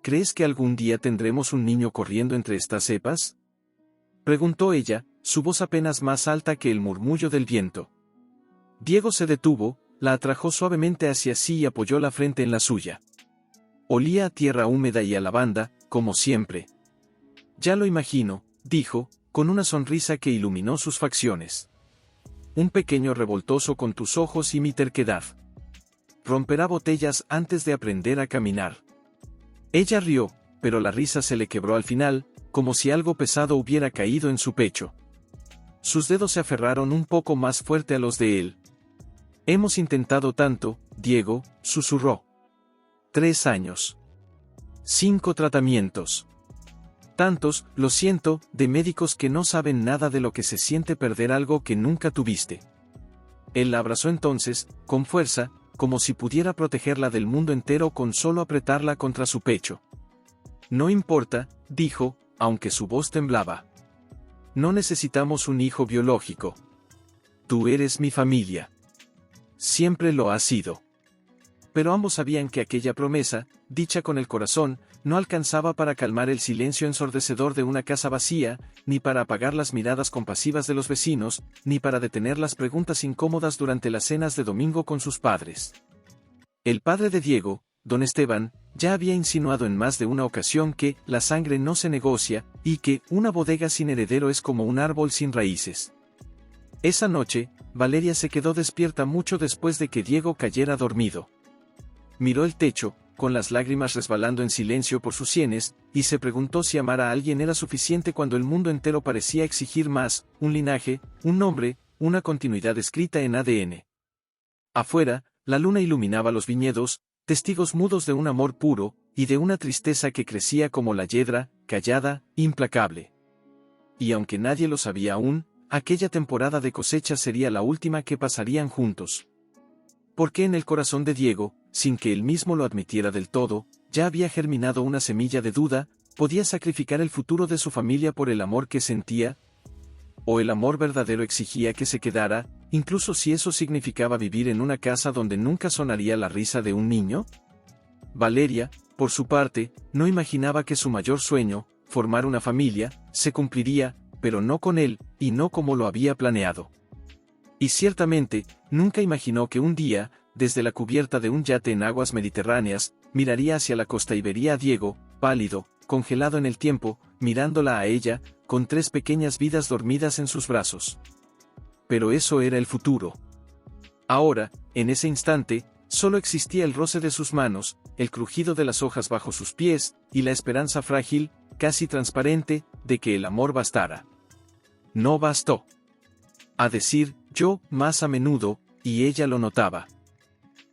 ¿crees que algún día tendremos un niño corriendo entre estas cepas? Preguntó ella, su voz apenas más alta que el murmullo del viento. Diego se detuvo, la atrajo suavemente hacia sí y apoyó la frente en la suya. Olía a tierra húmeda y a lavanda, como siempre. Ya lo imagino, dijo, con una sonrisa que iluminó sus facciones. Un pequeño revoltoso con tus ojos y mi terquedad. Romperá botellas antes de aprender a caminar. Ella rió, pero la risa se le quebró al final, como si algo pesado hubiera caído en su pecho. Sus dedos se aferraron un poco más fuerte a los de él. Hemos intentado tanto, Diego, susurró. 3 años. 5 tratamientos. Tantos, lo siento, de médicos que no saben nada de lo que se siente perder algo que nunca tuviste. Él la abrazó entonces, con fuerza, como si pudiera protegerla del mundo entero con solo apretarla contra su pecho. No importa, dijo, aunque su voz temblaba. No necesitamos un hijo biológico. Tú eres mi familia. Siempre lo has sido. Pero ambos sabían que aquella promesa, dicha con el corazón, no alcanzaba para calmar el silencio ensordecedor de una casa vacía, ni para apagar las miradas compasivas de los vecinos, ni para detener las preguntas incómodas durante las cenas de domingo con sus padres. El padre de Diego, don Esteban, ya había insinuado en más de una ocasión que la sangre no se negocia, y que una bodega sin heredero es como un árbol sin raíces. Esa noche, Valeria se quedó despierta mucho después de que Diego cayera dormido. Miró el techo, con las lágrimas resbalando en silencio por sus sienes, y se preguntó si amar a alguien era suficiente cuando el mundo entero parecía exigir más, un linaje, un nombre, una continuidad escrita en ADN. Afuera, la luna iluminaba los viñedos, testigos mudos de un amor puro, y de una tristeza que crecía como la yedra, callada, implacable. Y aunque nadie lo sabía aún, aquella temporada de cosecha sería la última que pasarían juntos. Porque en el corazón de Diego, sin que él mismo lo admitiera del todo, ya había germinado una semilla de duda, ¿podía sacrificar el futuro de su familia por el amor que sentía? ¿O el amor verdadero exigía que se quedara, incluso si eso significaba vivir en una casa donde nunca sonaría la risa de un niño? Valeria, por su parte, no imaginaba que su mayor sueño, formar una familia, se cumpliría, pero no con él, y no como lo había planeado. Y ciertamente, nunca imaginó que un día, desde la cubierta de un yate en aguas mediterráneas, miraría hacia la costa y vería a Diego, pálido, congelado en el tiempo, mirándola a ella, con 3 pequeñas vidas dormidas en sus brazos. Pero eso era el futuro. Ahora, en ese instante, solo existía el roce de sus manos, el crujido de las hojas bajo sus pies, y la esperanza frágil, casi transparente, de que el amor bastara. No bastó. A decir, yo, más a menudo, y ella lo notaba.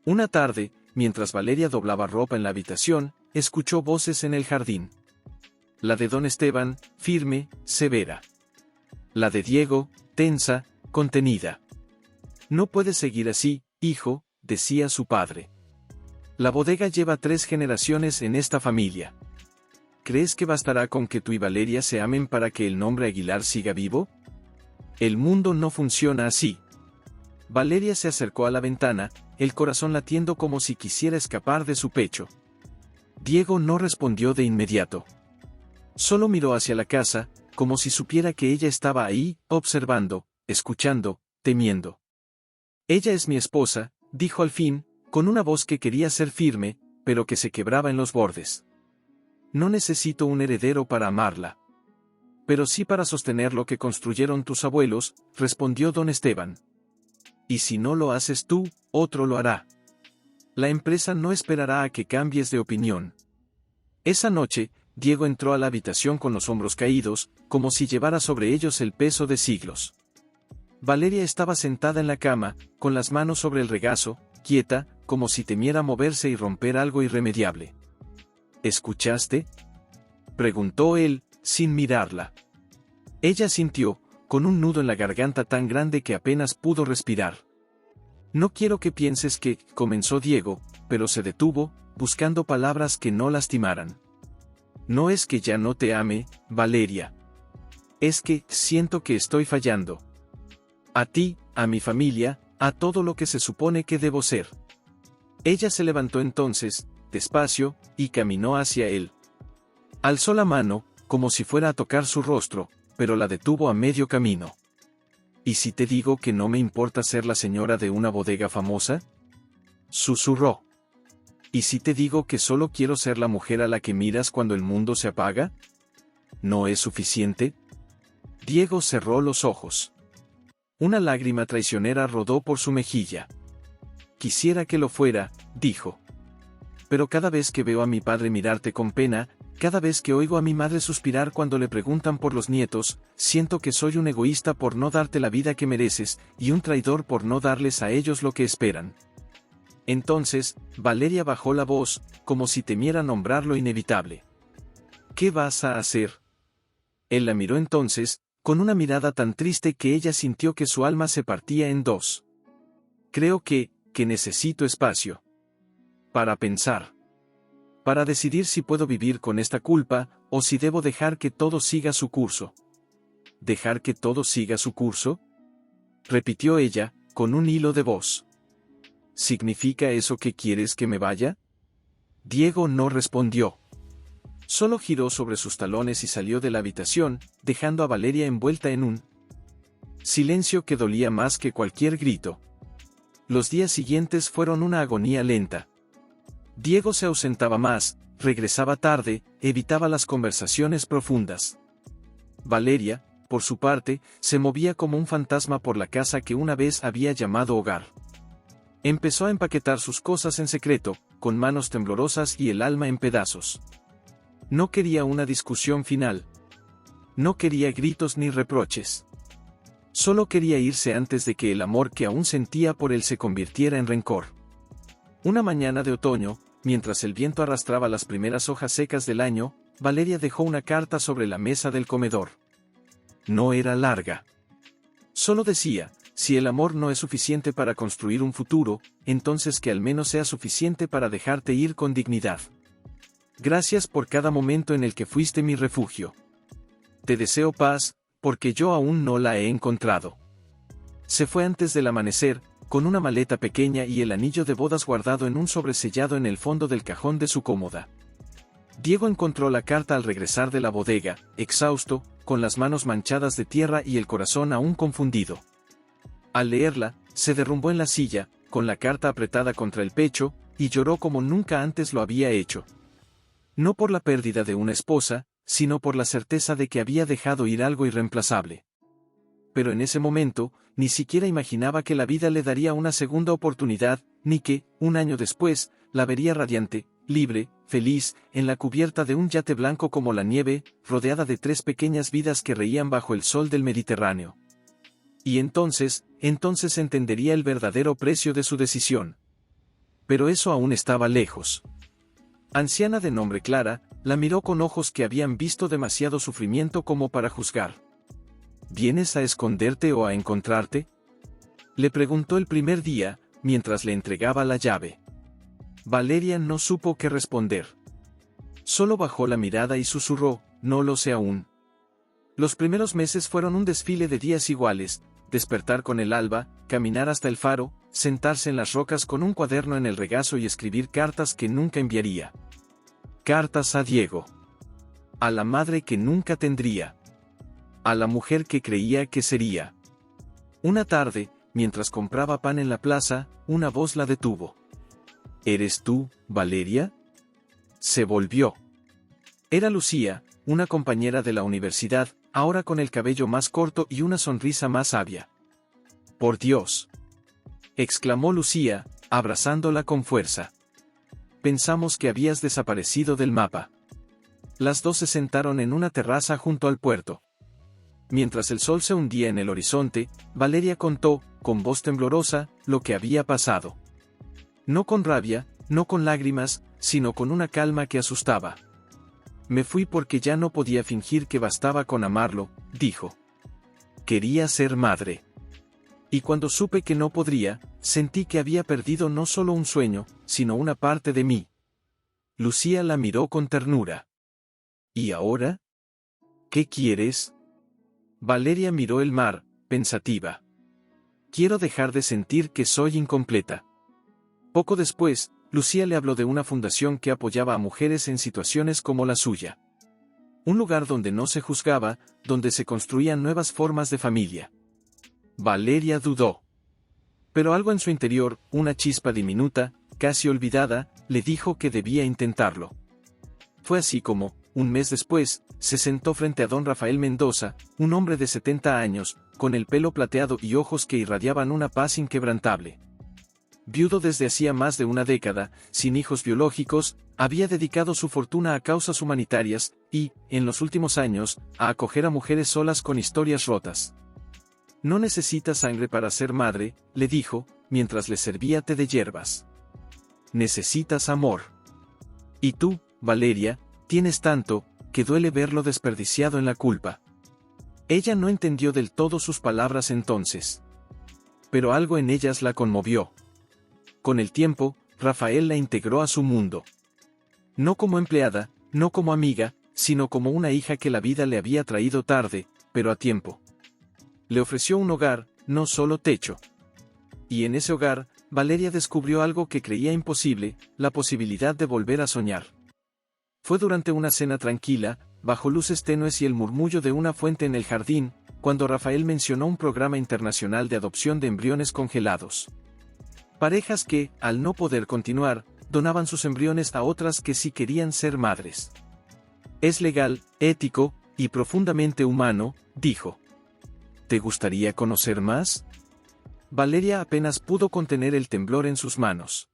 Una tarde, mientras Valeria doblaba ropa en la habitación, escuchó voces en el jardín. La de don Esteban, firme, severa. La de Diego, tensa, contenida. No puedes seguir así, hijo, decía su padre. La bodega lleva 3 generaciones en esta familia. ¿Crees que bastará con que tú y Valeria se amen para que el nombre Aguilar siga vivo? El mundo no funciona así. Valeria se acercó a la ventana, el corazón latiendo como si quisiera escapar de su pecho. Diego no respondió de inmediato. Solo miró hacia la casa, como si supiera que ella estaba ahí, observando, escuchando, temiendo. Ella es mi esposa, dijo al fin, con una voz que quería ser firme, pero que se quebraba en los bordes. No necesito un heredero para amarla. Pero sí para sostener lo que construyeron tus abuelos, respondió don Esteban. Y si no lo haces tú, otro lo hará. La empresa no esperará a que cambies de opinión. Esa noche, Diego entró a la habitación con los hombros caídos, como si llevara sobre ellos el peso de siglos. Valeria estaba sentada en la cama, con las manos sobre el regazo, quieta, como si temiera moverse y romper algo irremediable. ¿Escuchaste?, preguntó él, sin mirarla. Ella sintió, con un nudo en la garganta tan grande que apenas pudo respirar. No quiero que pienses que, comenzó Diego, pero se detuvo, buscando palabras que no lastimaran. No es que ya no te ame, Valeria. Es que siento que estoy fallando. A ti, a mi familia, a todo lo que se supone que debo ser. Ella se levantó entonces, despacio, y caminó hacia él. Alzó la mano, como si fuera a tocar su rostro, pero la detuvo a medio camino. ¿Y si te digo que no me importa ser la señora de una bodega famosa? Susurró. ¿Y si te digo que solo quiero ser la mujer a la que miras cuando el mundo se apaga? ¿No es suficiente? Diego cerró los ojos. Una lágrima traicionera rodó por su mejilla. Quisiera que lo fuera, dijo. Pero cada vez que veo a mi padre mirarte con pena, cada vez que oigo a mi madre suspirar cuando le preguntan por los nietos, siento que soy un egoísta por no darte la vida que mereces, y un traidor por no darles a ellos lo que esperan. Entonces, Valeria bajó la voz, como si temiera nombrar lo inevitable. ¿Qué vas a hacer? Él la miró entonces, con una mirada tan triste que ella sintió que su alma se partía en dos. Creo que necesito espacio. Para pensar. Para decidir si puedo vivir con esta culpa, o si debo dejar que todo siga su curso. ¿Dejar que todo siga su curso? Repitió ella, con un hilo de voz. ¿Significa eso que quieres que me vaya? Diego no respondió. Solo giró sobre sus talones y salió de la habitación, dejando a Valeria envuelta en un silencio que dolía más que cualquier grito. Los días siguientes fueron una agonía lenta. Diego se ausentaba más, regresaba tarde, evitaba las conversaciones profundas. Valeria, por su parte, se movía como un fantasma por la casa que una vez había llamado hogar. Empezó a empaquetar sus cosas en secreto, con manos temblorosas y el alma en pedazos. No quería una discusión final. No quería gritos ni reproches. Solo quería irse antes de que el amor que aún sentía por él se convirtiera en rencor. Una mañana de otoño, mientras el viento arrastraba las primeras hojas secas del año, Valeria dejó una carta sobre la mesa del comedor. No era larga. Solo decía: si el amor no es suficiente para construir un futuro, entonces que al menos sea suficiente para dejarte ir con dignidad. Gracias por cada momento en el que fuiste mi refugio. Te deseo paz, porque yo aún no la he encontrado. Se fue antes del amanecer, con una maleta pequeña y el anillo de bodas guardado en un sobresellado en el fondo del cajón de su cómoda. Diego encontró la carta al regresar de la bodega, exhausto, con las manos manchadas de tierra y el corazón aún confundido. Al leerla, se derrumbó en la silla, con la carta apretada contra el pecho, y lloró como nunca antes lo había hecho. No por la pérdida de una esposa, sino por la certeza de que había dejado ir algo irreemplazable. Pero en ese momento, ni siquiera imaginaba que la vida le daría una segunda oportunidad, ni que, un año después, la vería radiante, libre, feliz, en la cubierta de un yate blanco como la nieve, rodeada de 3 pequeñas vidas que reían bajo el sol del Mediterráneo. Y entonces entendería el verdadero precio de su decisión. Pero eso aún estaba lejos. Anciana de nombre Clara, la miró con ojos que habían visto demasiado sufrimiento como para juzgar. ¿Vienes a esconderte o a encontrarte? Le preguntó el primer día, mientras le entregaba la llave. Valeria no supo qué responder. Solo bajó la mirada y susurró: no lo sé aún. Los primeros meses fueron un desfile de días iguales: despertar con el alba, caminar hasta el faro, sentarse en las rocas con un cuaderno en el regazo y escribir cartas que nunca enviaría. Cartas a Diego. A la madre que nunca tendría. A la mujer que creía que sería. Una tarde, mientras compraba pan en la plaza, una voz la detuvo. ¿Eres tú, Valeria? Se volvió. Era Lucía, una compañera de la universidad, ahora con el cabello más corto y una sonrisa más sabia. ¡Por Dios!, exclamó Lucía, abrazándola con fuerza. Pensamos que habías desaparecido del mapa. Las dos se sentaron en una terraza junto al puerto. Mientras el sol se hundía en el horizonte, Valeria contó, con voz temblorosa, lo que había pasado. No con rabia, no con lágrimas, sino con una calma que asustaba. Me fui porque ya no podía fingir que bastaba con amarlo, dijo. Quería ser madre. Y cuando supe que no podría, sentí que había perdido no solo un sueño, sino una parte de mí. Lucía la miró con ternura. ¿Y ahora? ¿Qué quieres? Valeria miró el mar, pensativa. Quiero dejar de sentir que soy incompleta. Poco después, Lucía le habló de una fundación que apoyaba a mujeres en situaciones como la suya. Un lugar donde no se juzgaba, donde se construían nuevas formas de familia. Valeria dudó. Pero algo en su interior, una chispa diminuta, casi olvidada, le dijo que debía intentarlo. Fue así como, un mes después, se sentó frente a don Rafael Mendoza, un hombre de 70 años, con el pelo plateado y ojos que irradiaban una paz inquebrantable. Viudo desde hacía más de una década, sin hijos biológicos, había dedicado su fortuna a causas humanitarias, y, en los últimos años, a acoger a mujeres solas con historias rotas. No necesitas sangre para ser madre, le dijo, mientras le servía té de hierbas. Necesitas amor. Y tú, Valeria, tienes tanto, que duele verlo desperdiciado en la culpa. Ella no entendió del todo sus palabras entonces. Pero algo en ellas la conmovió. Con el tiempo, Rafael la integró a su mundo. No como empleada, no como amiga, sino como una hija que la vida le había traído tarde, pero a tiempo. Le ofreció un hogar, no solo techo. Y en ese hogar, Valeria descubrió algo que creía imposible, la posibilidad de volver a soñar. Fue durante una cena tranquila, bajo luces tenues y el murmullo de una fuente en el jardín, cuando Rafael mencionó un programa internacional de adopción de embriones congelados. Parejas que, al no poder continuar, donaban sus embriones a otras que sí querían ser madres. Es legal, ético, y profundamente humano, dijo. ¿Te gustaría conocer más? Valeria apenas pudo contener el temblor en sus manos.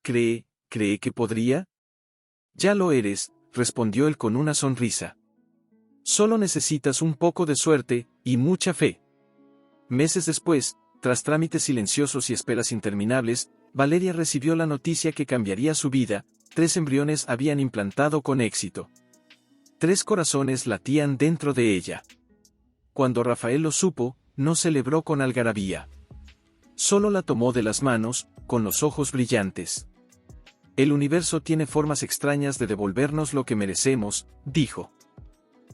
¿Cree que podría? Ya lo eres, respondió él con una sonrisa. Solo necesitas un poco de suerte, y mucha fe. Meses después, tras trámites silenciosos y esperas interminables, Valeria recibió la noticia que cambiaría su vida. 3 embriones habían implantado con éxito. 3 corazones latían dentro de ella. Cuando Rafael lo supo, no celebró con algarabía. Solo la tomó de las manos, con los ojos brillantes. El universo tiene formas extrañas de devolvernos lo que merecemos, dijo.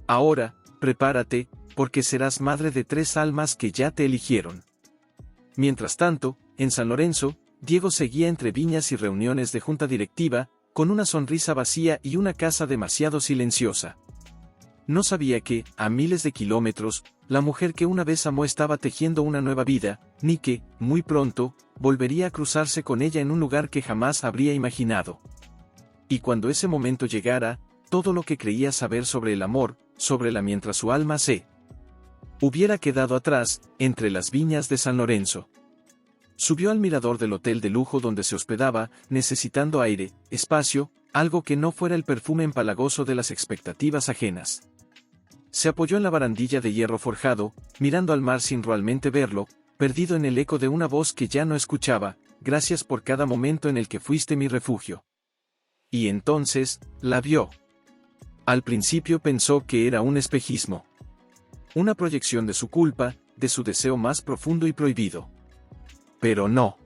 Ahora, prepárate, porque serás madre de 3 almas que ya te eligieron. Mientras tanto, en San Lorenzo, Diego seguía entre viñas y reuniones de junta directiva, con una sonrisa vacía y una casa demasiado silenciosa. No sabía que, a miles de kilómetros, la mujer que una vez amó estaba tejiendo una nueva vida, ni que, muy pronto, volvería a cruzarse con ella en un lugar que jamás habría imaginado. Y cuando ese momento llegara, todo lo que creía saber sobre el amor, sobre la mientras su alma se hubiera quedado atrás, entre las viñas de San Lorenzo. Subió al mirador del hotel de lujo donde se hospedaba, necesitando aire, espacio, algo que no fuera el perfume empalagoso de las expectativas ajenas. Se apoyó en la barandilla de hierro forjado, mirando al mar sin realmente verlo, perdido en el eco de una voz que ya no escuchaba. Gracias por cada momento en el que fuiste mi refugio. Y entonces, la vio. Al principio pensó que era un espejismo. Una proyección de su culpa, de su deseo más profundo y prohibido. Pero no.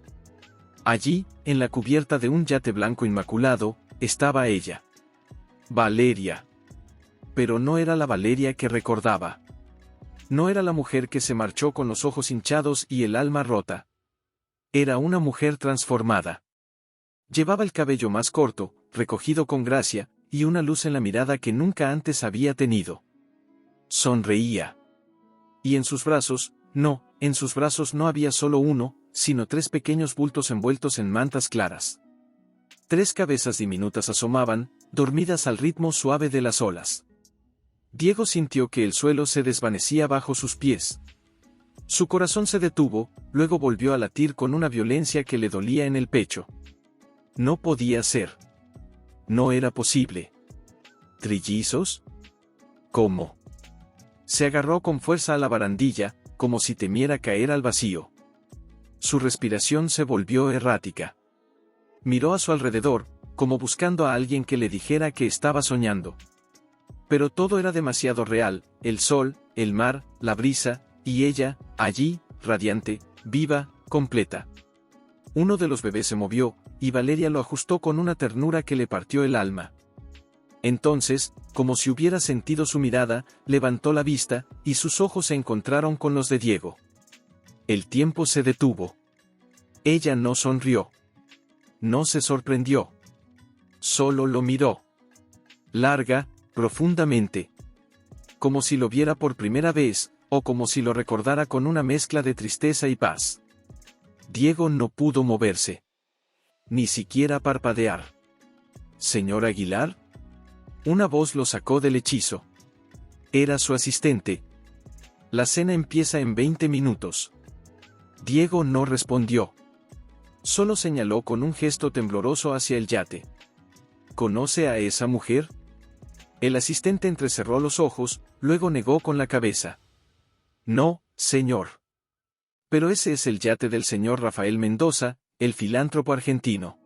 Allí, en la cubierta de un yate blanco inmaculado, estaba ella. Valeria. Pero no era la Valeria que recordaba. No era la mujer que se marchó con los ojos hinchados y el alma rota. Era una mujer transformada. Llevaba el cabello más corto, recogido con gracia, y una luz en la mirada que nunca antes había tenido. Sonreía. Y en sus brazos no había solo uno, sino 3 pequeños bultos envueltos en mantas claras. 3 cabezas diminutas asomaban, dormidas al ritmo suave de las olas. Diego sintió que el suelo se desvanecía bajo sus pies. Su corazón se detuvo, luego volvió a latir con una violencia que le dolía en el pecho. No podía ser. No era posible. ¿Trillizos? ¿Cómo? Se agarró con fuerza a la barandilla, como si temiera caer al vacío. Su respiración se volvió errática. Miró a su alrededor, como buscando a alguien que le dijera que estaba soñando. Pero todo era demasiado real, el sol, el mar, la brisa, y ella, allí, radiante, viva, completa. Uno de los bebés se movió, y Valeria lo ajustó con una ternura que le partió el alma. Entonces, como si hubiera sentido su mirada, levantó la vista, y sus ojos se encontraron con los de Diego. El tiempo se detuvo. Ella no sonrió. No se sorprendió. Solo lo miró. Larga, profundamente. Como si lo viera por primera vez, o como si lo recordara con una mezcla de tristeza y paz. Diego no pudo moverse. Ni siquiera parpadear. ¿Señor Aguilar? Una voz lo sacó del hechizo. Era su asistente. La cena empieza en 20 minutos. Diego no respondió. Solo señaló con un gesto tembloroso hacia el yate. ¿Conoce a esa mujer? El asistente entrecerró los ojos, luego negó con la cabeza. No, señor. Pero ese es el yate del señor Rafael Mendoza, el filántropo argentino.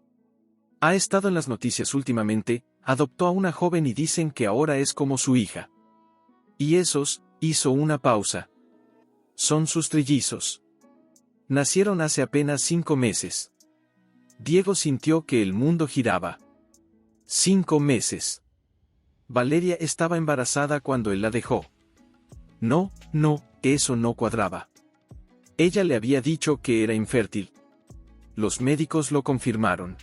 Ha estado en las noticias últimamente, adoptó a una joven y dicen que ahora es como su hija. Y esos, hizo una pausa. Son sus trillizos. Nacieron hace apenas 5 meses. Diego sintió que el mundo giraba. 5 meses. Valeria estaba embarazada cuando él la dejó. No, eso no cuadraba. Ella le había dicho que era infértil. Los médicos lo confirmaron.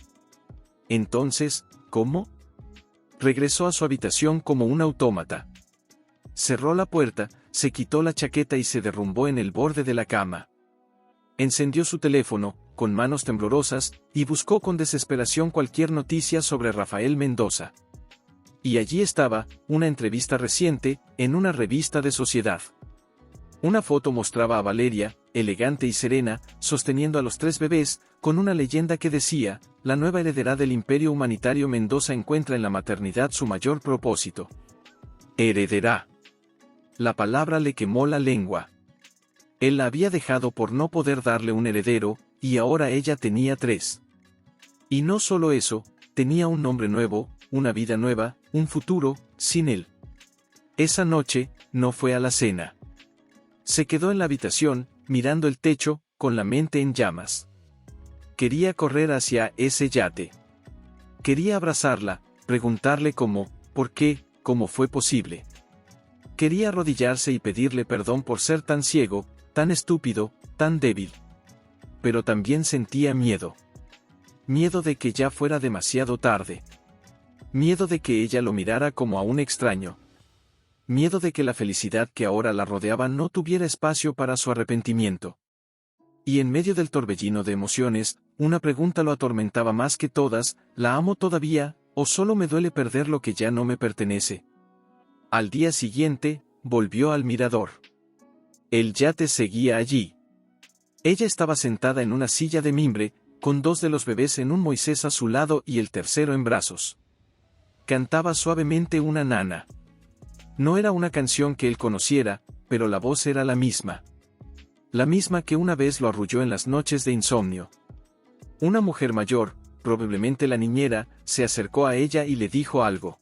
Entonces, ¿cómo? Regresó a su habitación como un autómata. Cerró la puerta, se quitó la chaqueta y se derrumbó en el borde de la cama. Encendió su teléfono, con manos temblorosas, y buscó con desesperación cualquier noticia sobre Rafael Mendoza. Y allí estaba, una entrevista reciente, en una revista de sociedad. Una foto mostraba a Valeria, elegante y serena, sosteniendo a los 3 bebés, con una leyenda que decía: la nueva heredera del imperio humanitario Mendoza encuentra en la maternidad su mayor propósito. Heredera. La palabra le quemó la lengua. Él la había dejado por no poder darle un heredero, y ahora ella tenía 3. Y no solo eso, tenía un nombre nuevo, una vida nueva, un futuro, sin él. Esa noche, no fue a la cena. Se quedó en la habitación, mirando el techo, con la mente en llamas. Quería correr hacia ese yate. Quería abrazarla, preguntarle por qué, cómo fue posible. Quería arrodillarse y pedirle perdón por ser tan ciego, tan estúpido, tan débil. Pero también sentía miedo. Miedo de que ya fuera demasiado tarde. Miedo de que ella lo mirara como a un extraño. Miedo de que la felicidad que ahora la rodeaba no tuviera espacio para su arrepentimiento. Y en medio del torbellino de emociones, una pregunta lo atormentaba más que todas: ¿la amo todavía, o solo me duele perder lo que ya no me pertenece? Al día siguiente, volvió al mirador. El yate seguía allí. Ella estaba sentada en una silla de mimbre, con 2 de los bebés en un Moisés a su lado y el tercero en brazos. Cantaba suavemente una nana. No era una canción que él conociera, pero la voz era la misma. La misma que una vez lo arrulló en las noches de insomnio. Una mujer mayor, probablemente la niñera, se acercó a ella y le dijo algo.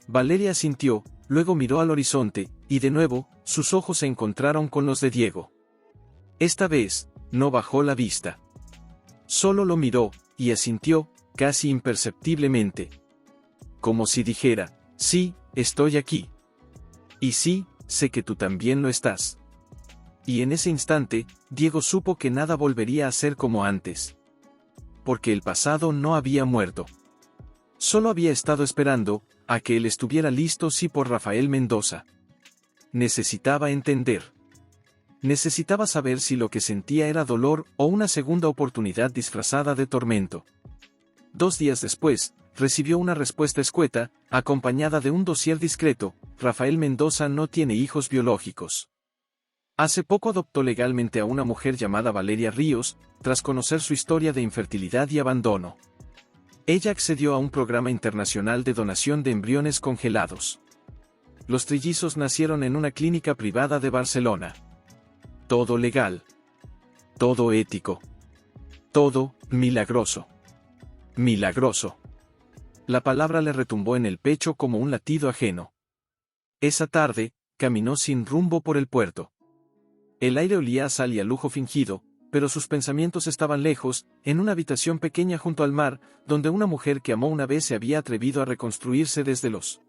Valeria asintió, luego miró al horizonte, y de nuevo, sus ojos se encontraron con los de Diego. Esta vez, no bajó la vista. Solo lo miró, y asintió, casi imperceptiblemente. Como si dijera: sí, estoy aquí. Y sí, sé que tú también lo estás. Y en ese instante, Diego supo que nada volvería a ser como antes. Porque el pasado no había muerto. Solo había estado esperando a que él estuviera listo por Rafael Mendoza. Necesitaba entender. Necesitaba saber si lo que sentía era dolor o una segunda oportunidad disfrazada de tormento. 2 días después, recibió una respuesta escueta, acompañada de un dossier discreto: Rafael Mendoza no tiene hijos biológicos. Hace poco adoptó legalmente a una mujer llamada Valeria Ríos, tras conocer su historia de infertilidad y abandono. Ella accedió a un programa internacional de donación de embriones congelados. Los trillizos nacieron en una clínica privada de Barcelona. Todo legal. Todo ético. Todo milagroso. Milagroso. La palabra le retumbó en el pecho como un latido ajeno. Esa tarde, caminó sin rumbo por el puerto. El aire olía a sal y a lujo fingido, pero sus pensamientos estaban lejos, en una habitación pequeña junto al mar, donde una mujer que amó una vez se había atrevido a reconstruirse desde los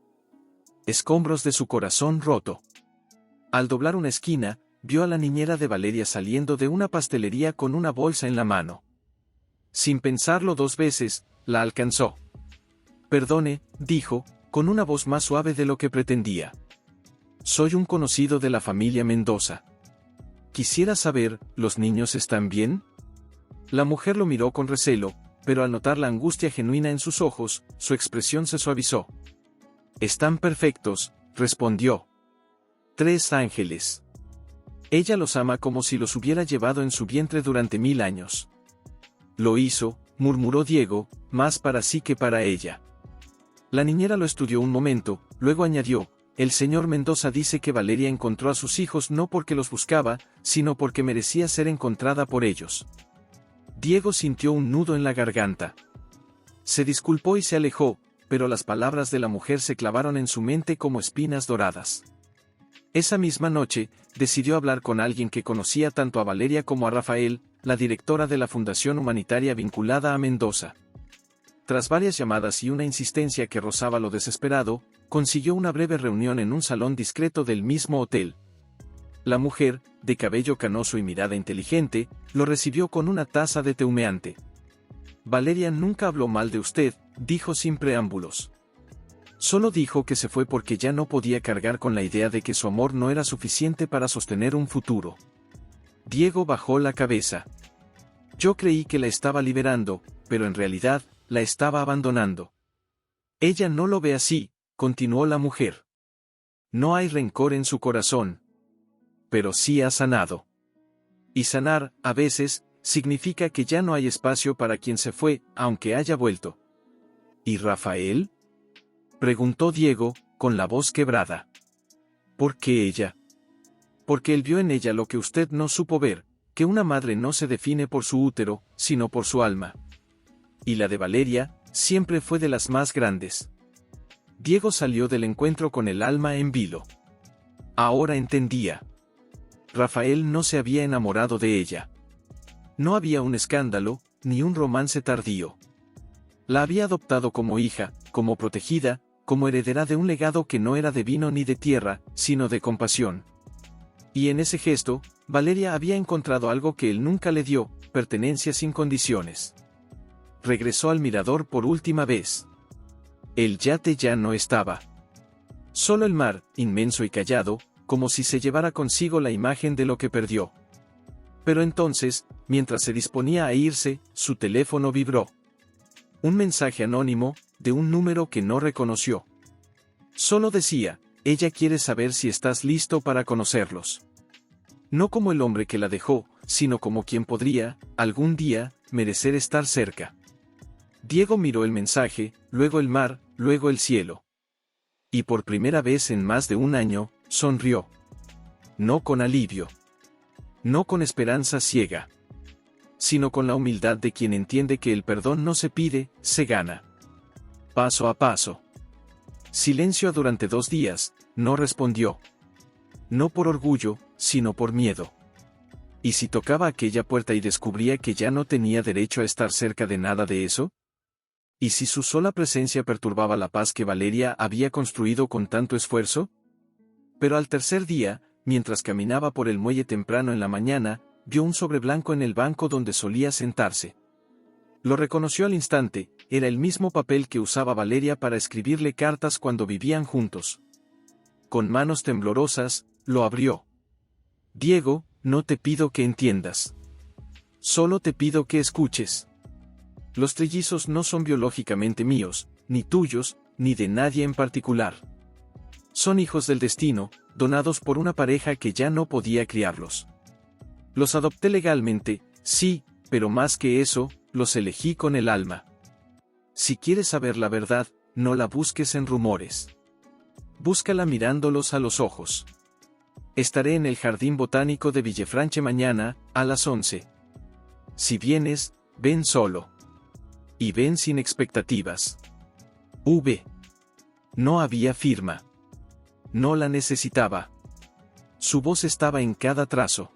escombros de su corazón roto. Al doblar una esquina, vio a la niñera de Valeria saliendo de una pastelería con una bolsa en la mano. Sin pensarlo 2 veces, la alcanzó. Perdone, dijo, con una voz más suave de lo que pretendía. Soy un conocido de la familia Mendoza. Quisiera saber, ¿los niños están bien? La mujer lo miró con recelo, pero al notar la angustia genuina en sus ojos, su expresión se suavizó. Están perfectos, respondió. 3 ángeles. Ella los ama como si los hubiera llevado en su vientre durante 1000 años. Lo hizo, murmuró Diego, más para sí que para ella. La niñera lo estudió un momento, luego añadió, el señor Mendoza dice que Valeria encontró a sus hijos no porque los buscaba, sino porque merecía ser encontrada por ellos. Diego sintió un nudo en la garganta. Se disculpó y se alejó, pero las palabras de la mujer se clavaron en su mente como espinas doradas. Esa misma noche, decidió hablar con alguien que conocía tanto a Valeria como a Rafael, la directora de la Fundación Humanitaria vinculada a Mendoza. Tras varias llamadas y una insistencia que rozaba lo desesperado, consiguió una breve reunión en un salón discreto del mismo hotel. La mujer, de cabello canoso y mirada inteligente, lo recibió con una taza de té humeante. Valeria nunca habló mal de usted, dijo sin preámbulos. Solo dijo que se fue porque ya no podía cargar con la idea de que su amor no era suficiente para sostener un futuro. Diego bajó la cabeza. Yo creí que la estaba liberando, pero en realidad, la estaba abandonando. Ella no lo ve así, continuó la mujer. No hay rencor en su corazón. Pero sí ha sanado. Y sanar, a veces, significa que ya no hay espacio para quien se fue, aunque haya vuelto. ¿Y Rafael? Preguntó Diego, con la voz quebrada. ¿Por qué ella? Porque él vio en ella lo que usted no supo ver, que una madre no se define por su útero, sino por su alma. Y la de Valeria, siempre fue de las más grandes. Diego salió del encuentro con el alma en vilo. Ahora entendía. Rafael no se había enamorado de ella. No había un escándalo, ni un romance tardío. La había adoptado como hija, como protegida, como heredera de un legado que no era de vino ni de tierra, sino de compasión. Y en ese gesto, Valeria había encontrado algo que él nunca le dio, pertenencia sin condiciones. Regresó al mirador por última vez. El yate ya no estaba. Solo el mar, inmenso y callado, como si se llevara consigo la imagen de lo que perdió. Pero entonces, mientras se disponía a irse, su teléfono vibró. Un mensaje anónimo, de un número que no reconoció. Solo decía, ella quiere saber si estás listo para conocerlos. No como el hombre que la dejó, sino como quien podría, algún día, merecer estar cerca. Diego miró el mensaje, luego el mar, luego el cielo. Y por primera vez en más de un año, sonrió. No con alivio. No con esperanza ciega. Sino con la humildad de quien entiende que el perdón no se pide, se gana. Paso a paso. Silencio durante 2 días, no respondió. No por orgullo, sino por miedo. ¿Y si tocaba aquella puerta y descubría que ya no tenía derecho a estar cerca de nada de eso? ¿Y si su sola presencia perturbaba la paz que Valeria había construido con tanto esfuerzo? Pero al tercer día, mientras caminaba por el muelle temprano en la mañana, vio un sobre blanco en el banco donde solía sentarse. Lo reconoció al instante, era el mismo papel que usaba Valeria para escribirle cartas cuando vivían juntos. Con manos temblorosas, lo abrió. Diego, no te pido que entiendas. Solo te pido que escuches. Los trillizos no son biológicamente míos, ni tuyos, ni de nadie en particular. Son hijos del destino, donados por una pareja que ya no podía criarlos. Los adopté legalmente, sí, pero más que eso, los elegí con el alma. Si quieres saber la verdad, no la busques en rumores. Búscala mirándolos a los ojos. Estaré en el Jardín Botánico de Villefranche mañana, a las 11. Si vienes, ven solo. Y ven sin expectativas. V. No había firma. No la necesitaba. Su voz estaba en cada trazo.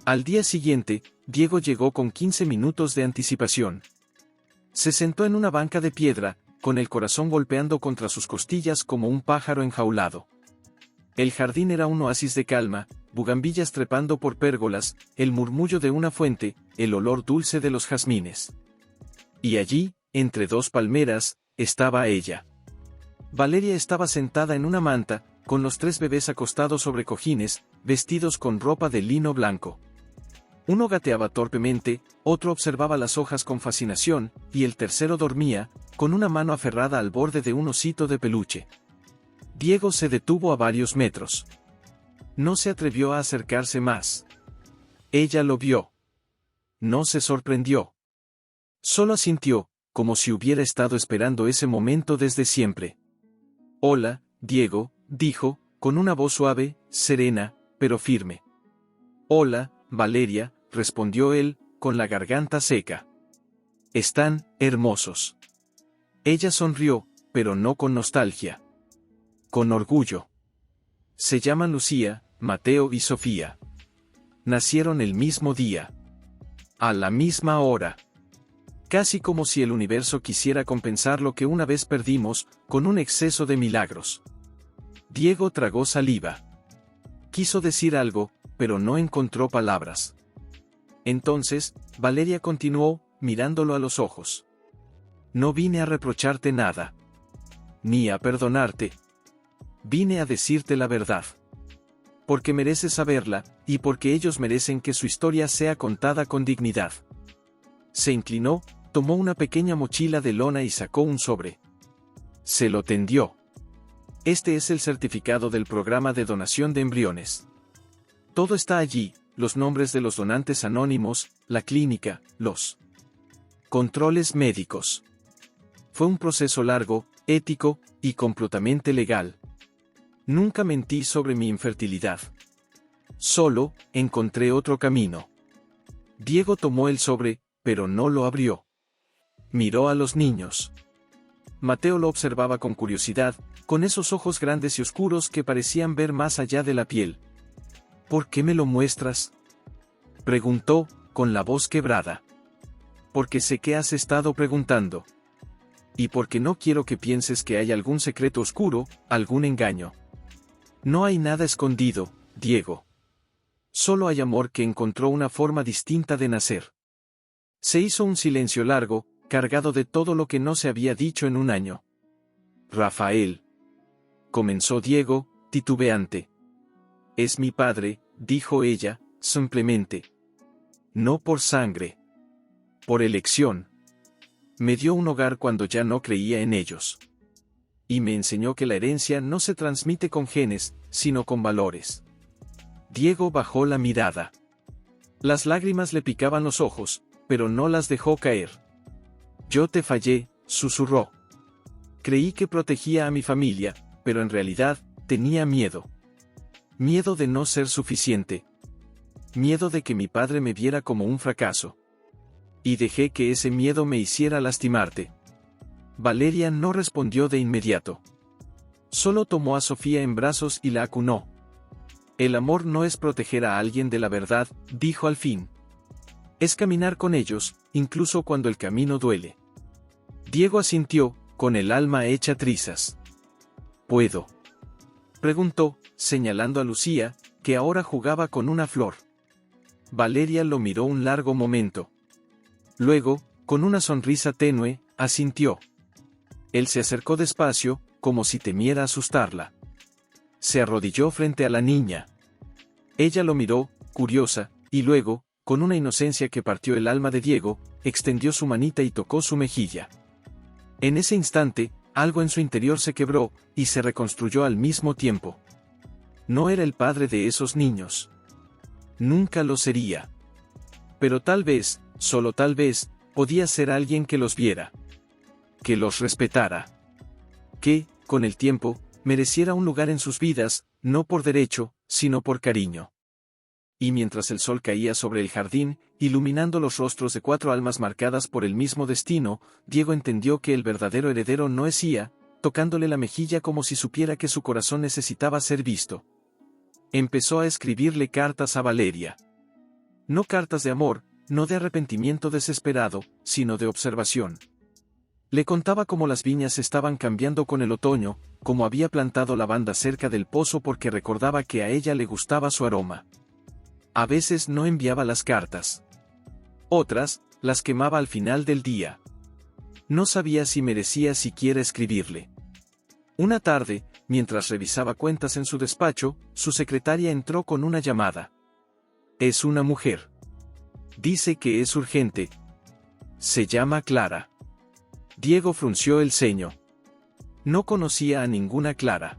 Al día siguiente, Diego llegó con 15 minutos de anticipación. Se sentó en una banca de piedra, con el corazón golpeando contra sus costillas como un pájaro enjaulado. El jardín era un oasis de calma, bugambillas trepando por pérgolas, el murmullo de una fuente, el olor dulce de los jazmines. Y allí, entre 2 palmeras, estaba ella. Valeria estaba sentada en una manta, con los 3 bebés acostados sobre cojines, vestidos con ropa de lino blanco. Uno gateaba torpemente, otro observaba las hojas con fascinación, y el tercero dormía, con una mano aferrada al borde de un osito de peluche. Diego se detuvo a varios metros. No se atrevió a acercarse más. Ella lo vio. No se sorprendió. Solo asintió, como si hubiera estado esperando ese momento desde siempre. «Hola, Diego», dijo, con una voz suave, serena, pero firme. «Hola, Valeria», respondió él, con la garganta seca. «Están hermosos». Ella sonrió, pero no con nostalgia. Con orgullo. Se llaman Lucía, Mateo y Sofía. Nacieron el mismo día. A la misma hora. Casi como si el universo quisiera compensar lo que una vez perdimos, con un exceso de milagros. Diego tragó saliva. Quiso decir algo, pero no encontró palabras. Entonces, Valeria continuó, mirándolo a los ojos. «No vine a reprocharte nada. Ni a perdonarte. Vine a decirte la verdad. Porque mereces saberla, y porque ellos merecen que su historia sea contada con dignidad». Se inclinó, tomó una pequeña mochila de lona y sacó un sobre. Se lo tendió. «Este es el certificado del programa de donación de embriones. Todo está allí, los nombres de los donantes anónimos, la clínica, los controles médicos. Fue un proceso largo, ético, y completamente legal. Nunca mentí sobre mi infertilidad. Solo, encontré otro camino». Diego tomó el sobre, pero no lo abrió. Miró a los niños. Mateo lo observaba con curiosidad, con esos ojos grandes y oscuros que parecían ver más allá de la piel. «¿Por qué me lo muestras?», preguntó, con la voz quebrada. «Porque sé que has estado preguntando. Y porque no quiero que pienses que hay algún secreto oscuro, algún engaño. No hay nada escondido, Diego. Solo hay amor que encontró una forma distinta de nacer». Se hizo un silencio largo, cargado de todo lo que no se había dicho en un año. «Rafael», comenzó Diego, titubeante. «Es mi padre», dijo ella, simplemente. «No por sangre. Por elección. Me dio un hogar cuando ya no creía en ellos. Y me enseñó que la herencia no se transmite con genes, sino con valores». Diego bajó la mirada. Las lágrimas le picaban los ojos, pero no las dejó caer. «Yo te fallé», susurró. «Creí que protegía a mi familia, pero en realidad, tenía miedo. Miedo de no ser suficiente. Miedo de que mi padre me viera como un fracaso. Y dejé que ese miedo me hiciera lastimarte». Valeria no respondió de inmediato. Solo tomó a Sofía en brazos y la acunó. «El amor no es proteger a alguien de la verdad», dijo al fin. «Es caminar con ellos, incluso cuando el camino duele». Diego asintió, con el alma hecha trizas. «¿Puedo?», preguntó, señalando a Lucía, que ahora jugaba con una flor. Valeria lo miró un largo momento. Luego, con una sonrisa tenue, asintió. Él se acercó despacio, como si temiera asustarla. Se arrodilló frente a la niña. Ella lo miró, curiosa, y luego, con una inocencia que partió el alma de Diego, extendió su manita y tocó su mejilla. En ese instante, algo en su interior se quebró, y se reconstruyó al mismo tiempo. No era el padre de esos niños. Nunca lo sería. Pero tal vez, solo tal vez, podía ser alguien que los viera. Que los respetara. Que, con el tiempo, mereciera un lugar en sus vidas, no por derecho, sino por cariño. Y mientras el sol caía sobre el jardín, iluminando los rostros de 4 almas marcadas por el mismo destino, Diego entendió que el verdadero heredero no es Ia, tocándole la mejilla como si supiera que su corazón necesitaba ser visto. Empezó a escribirle cartas a Valeria. No cartas de amor, no de arrepentimiento desesperado, sino de observación. Le contaba cómo las viñas estaban cambiando con el otoño, cómo había plantado lavanda cerca del pozo porque recordaba que a ella le gustaba su aroma. A veces no enviaba las cartas. Otras, las quemaba al final del día. No sabía si merecía siquiera escribirle. Una tarde, mientras revisaba cuentas en su despacho, su secretaria entró con una llamada. Es una mujer. Dice que es urgente. Se llama Clara. Diego frunció el ceño. No conocía a ninguna Clara.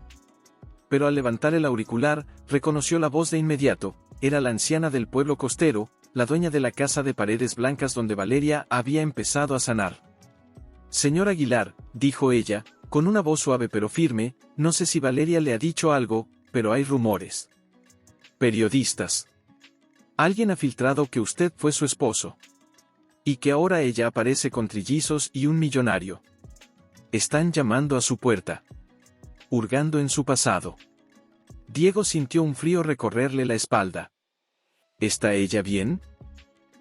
Pero al levantar el auricular, reconoció la voz de inmediato. Era la anciana del pueblo costero, la dueña de la casa de paredes blancas donde Valeria había empezado a sanar. Señor Aguilar, dijo ella, con una voz suave pero firme, no sé si Valeria le ha dicho algo, pero hay rumores. Periodistas. Alguien ha filtrado que usted fue su esposo. Y que ahora ella aparece con trillizos y un millonario. Están llamando a su puerta. Hurgando en su pasado. Diego sintió un frío recorrerle la espalda. ¿Está ella bien?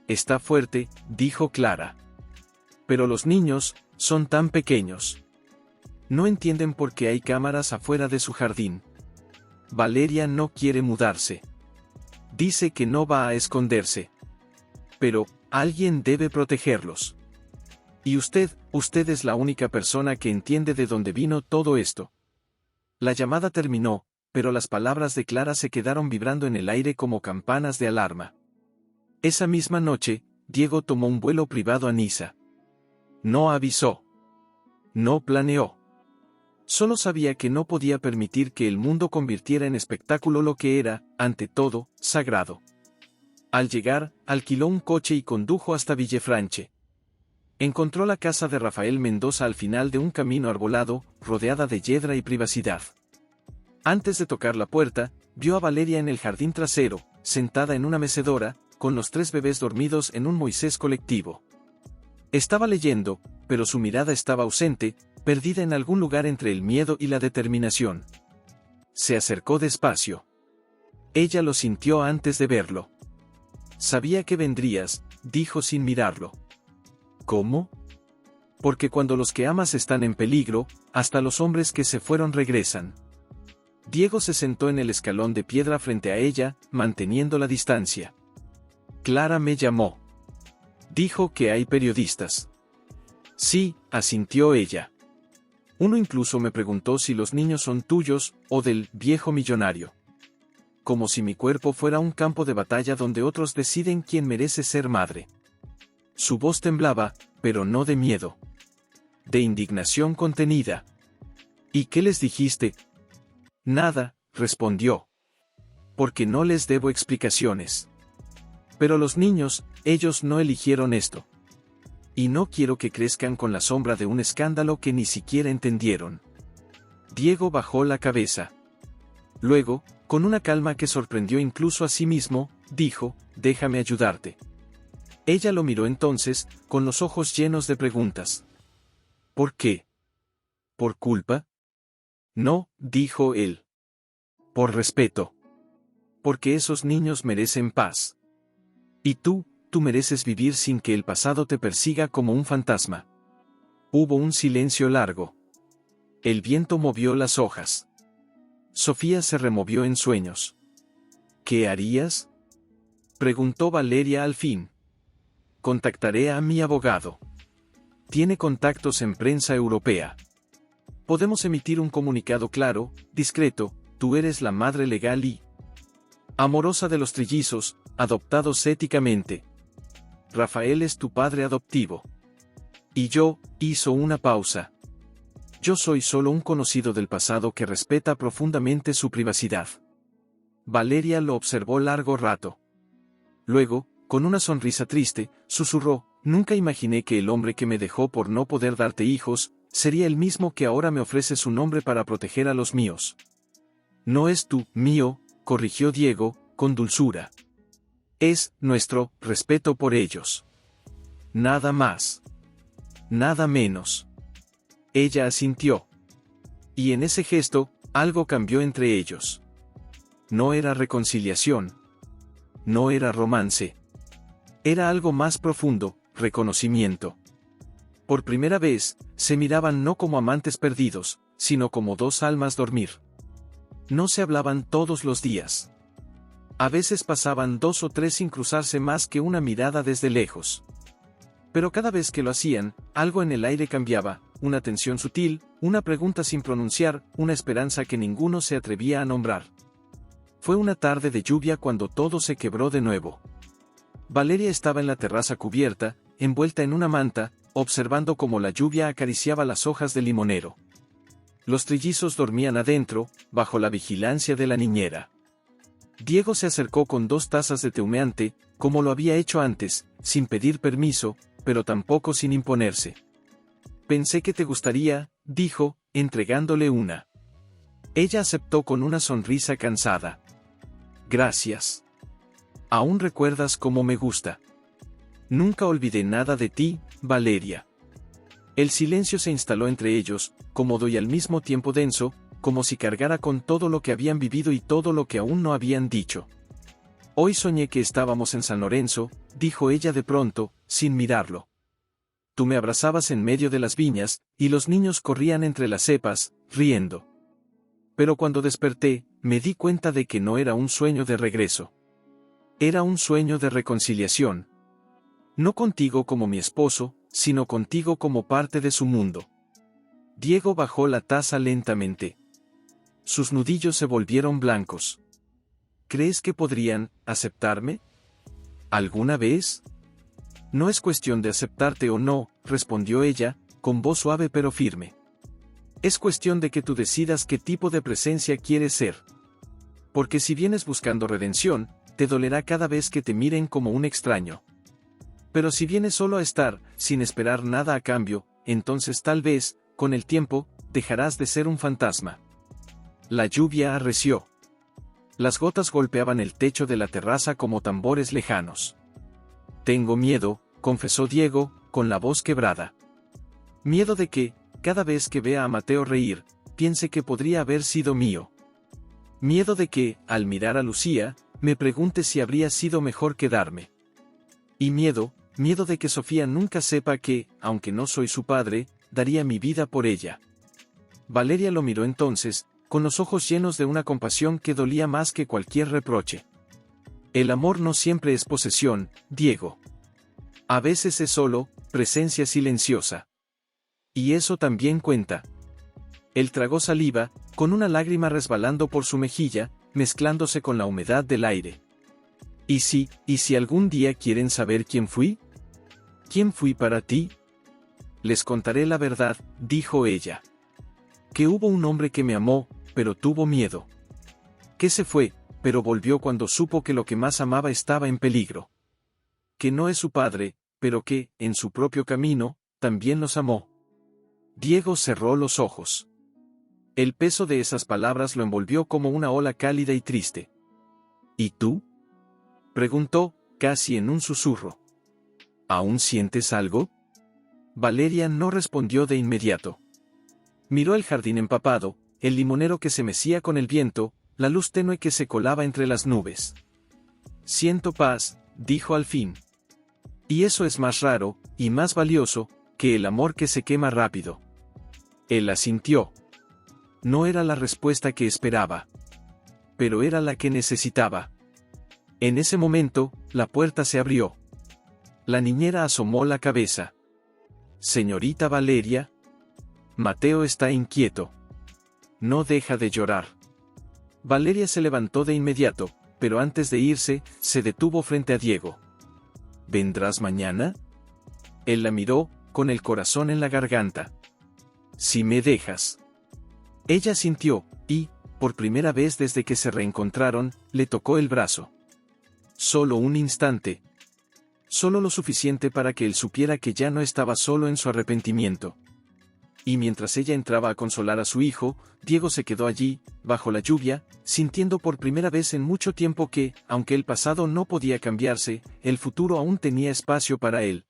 Está fuerte, dijo Clara. Pero los niños, son tan pequeños. No entienden por qué hay cámaras afuera de su jardín. Valeria no quiere mudarse. Dice que no va a esconderse. Pero, alguien debe protegerlos. Y usted es la única persona que entiende de dónde vino todo esto. La llamada terminó, pero las palabras de Clara se quedaron vibrando en el aire como campanas de alarma. Esa misma noche, Diego tomó un vuelo privado a Niza. No avisó. No planeó. Solo sabía que no podía permitir que el mundo convirtiera en espectáculo lo que era, ante todo, sagrado. Al llegar, alquiló un coche y condujo hasta Villefranche. Encontró la casa de Rafael Mendoza al final de un camino arbolado, rodeada de yedra y privacidad. Antes de tocar la puerta, vio a Valeria en el jardín trasero, sentada en una mecedora, con los 3 bebés dormidos en un Moisés colectivo. Estaba leyendo, pero su mirada estaba ausente, perdida en algún lugar entre el miedo y la determinación. Se acercó despacio. Ella lo sintió antes de verlo. Sabía que vendrías, dijo sin mirarlo. ¿Cómo? Porque cuando los que amas están en peligro, hasta los hombres que se fueron regresan. Diego se sentó en el escalón de piedra frente a ella, manteniendo la distancia. Clara me llamó. Dijo que hay periodistas. Sí, asintió ella. Uno incluso me preguntó si los niños son tuyos, o del viejo millonario. Como si mi cuerpo fuera un campo de batalla donde otros deciden quién merece ser madre. Su voz temblaba, pero no de miedo. De indignación contenida. ¿Y qué les dijiste? Nada, respondió. Porque no les debo explicaciones. Pero los niños, ellos no eligieron esto. Y no quiero que crezcan con la sombra de un escándalo que ni siquiera entendieron. Diego bajó la cabeza. Luego, con una calma que sorprendió incluso a sí mismo, dijo, déjame ayudarte. Ella lo miró entonces, con los ojos llenos de preguntas. ¿Por qué? ¿Por culpa? No, dijo él. Por respeto. Porque esos niños merecen paz. Y tú mereces vivir sin que el pasado te persiga como un fantasma. Hubo un silencio largo. El viento movió las hojas. Sofía se removió en sueños. ¿Qué harías? Preguntó Valeria al fin. Contactaré a mi abogado. Tiene contactos en prensa europea. Podemos emitir un comunicado claro, discreto, tú eres la madre legal y amorosa de los trillizos, adoptados éticamente. Rafael es tu padre adoptivo. Y yo, hizo una pausa. Yo soy solo un conocido del pasado que respeta profundamente su privacidad. Valeria lo observó largo rato. Luego, con una sonrisa triste, susurró, nunca imaginé que el hombre que me dejó por no poder darte hijos, sería el mismo que ahora me ofrece su nombre para proteger a los míos. No es tu, mío, corrigió Diego, con dulzura. Es, nuestro, respeto por ellos. Nada más. Nada menos. Ella asintió. Y en ese gesto, algo cambió entre ellos. No era reconciliación. No era romance. Era algo más profundo, reconocimiento. Por primera vez, se miraban no como amantes perdidos, sino como 2 almas dormir. No se hablaban todos los días. A veces pasaban 2 o 3 sin cruzarse más que una mirada desde lejos. Pero cada vez que lo hacían, algo en el aire cambiaba, una tensión sutil, Una pregunta sin pronunciar, una esperanza que ninguno se atrevía a nombrar. Fue una tarde de lluvia cuando todo se quebró de nuevo. Valeria estaba en la terraza cubierta, envuelta en una manta, observando cómo la lluvia acariciaba las hojas del limonero. Los trillizos dormían adentro, bajo la vigilancia de la niñera. Diego se acercó con 2 tazas de té humeante, como lo había hecho antes, sin pedir permiso, pero tampoco sin imponerse. Pensé que te gustaría, dijo, entregándole una. Ella aceptó con una sonrisa cansada. Gracias. ¿Aún recuerdas cómo me gusta? Nunca olvidé nada de ti, Valeria. El silencio se instaló entre ellos, cómodo y al mismo tiempo denso, como si cargara con todo lo que habían vivido y todo lo que aún no habían dicho. Hoy soñé que estábamos en San Lorenzo, dijo ella de pronto, sin mirarlo. Tú me abrazabas en medio de las viñas, y los niños corrían entre las cepas, riendo. Pero cuando desperté, me di cuenta de que no era un sueño de regreso. Era un sueño de reconciliación. No contigo como mi esposo, sino contigo como parte de su mundo. Diego bajó la taza lentamente. Sus nudillos se volvieron blancos. ¿Crees que podrían aceptarme? ¿Alguna vez? No es cuestión de aceptarte o no, respondió ella, con voz suave pero firme. Es cuestión de que tú decidas qué tipo de presencia quieres ser. Porque si vienes buscando redención, te dolerá cada vez que te miren como un extraño. Pero si vienes solo a estar, sin esperar nada a cambio, entonces tal vez, con el tiempo, dejarás de ser un fantasma. La lluvia arreció. Las gotas golpeaban el techo de la terraza como tambores lejanos. Tengo miedo, confesó Diego, con la voz quebrada. Miedo de que, cada vez que vea a Mateo reír, piense que podría haber sido mío. Miedo de que, al mirar a Lucía, me pregunte si habría sido mejor quedarme. Y miedo de que Sofía nunca sepa que, aunque no soy su padre, daría mi vida por ella. Valeria lo miró entonces, con los ojos llenos de una compasión que dolía más que cualquier reproche. El amor no siempre es posesión, Diego. A veces es solo, presencia silenciosa. Y eso también cuenta. Él tragó saliva, con una lágrima resbalando por su mejilla, mezclándose con la humedad del aire. ¿Y si algún día quieren saber quién fui? ¿Quién fui para ti? Les contaré la verdad, dijo ella. Que hubo un hombre que me amó, pero tuvo miedo. Que se fue, pero volvió cuando supo que lo que más amaba estaba en peligro. Que no es su padre, pero que, en su propio camino, también los amó. Diego cerró los ojos. El peso de esas palabras lo envolvió como una ola cálida y triste. ¿Y tú? Preguntó, casi en un susurro. ¿Aún sientes algo? Valeria no respondió de inmediato. Miró el jardín empapado, el limonero que se mecía con el viento, la luz tenue que se colaba entre las nubes. Siento paz, dijo al fin. Y eso es más raro, y más valioso, que el amor que se quema rápido. Él asintió. No era la respuesta que esperaba. Pero era la que necesitaba. En ese momento, la puerta se abrió. La niñera asomó la cabeza. Señorita Valeria. Mateo está inquieto. No deja de llorar. Valeria se levantó de inmediato, pero antes de irse, se detuvo frente a Diego. ¿Vendrás mañana? Él la miró, con el corazón en la garganta. Si me dejas. Ella sintió, y, por primera vez desde que se reencontraron, le tocó el brazo. Solo un instante. Solo lo suficiente para que él supiera que ya no estaba solo en su arrepentimiento. Y mientras ella entraba a consolar a su hijo, Diego se quedó allí, bajo la lluvia, sintiendo por primera vez en mucho tiempo que, aunque el pasado no podía cambiarse, el futuro aún tenía espacio para él.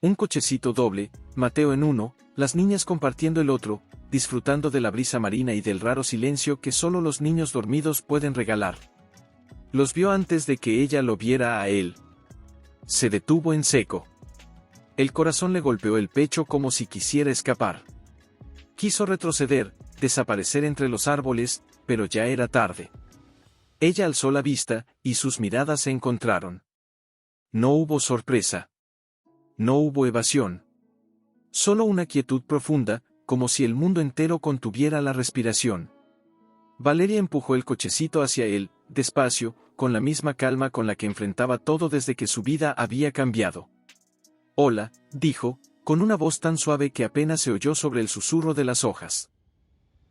Un cochecito doble, Mateo en uno, las niñas compartiendo el otro, disfrutando de la brisa marina y del raro silencio que solo los niños dormidos pueden regalar. Los vio antes de que ella lo viera a él. Se detuvo en seco. El corazón le golpeó el pecho como si quisiera escapar. Quiso retroceder, desaparecer entre los árboles, pero ya era tarde. Ella alzó la vista, y sus miradas se encontraron. No hubo sorpresa. No hubo evasión. Solo una quietud profunda, como si el mundo entero contuviera la respiración. Valeria empujó el cochecito hacia él, despacio, con la misma calma con la que enfrentaba todo desde que su vida había cambiado. «Hola», dijo, con una voz tan suave que apenas se oyó sobre el susurro de las hojas.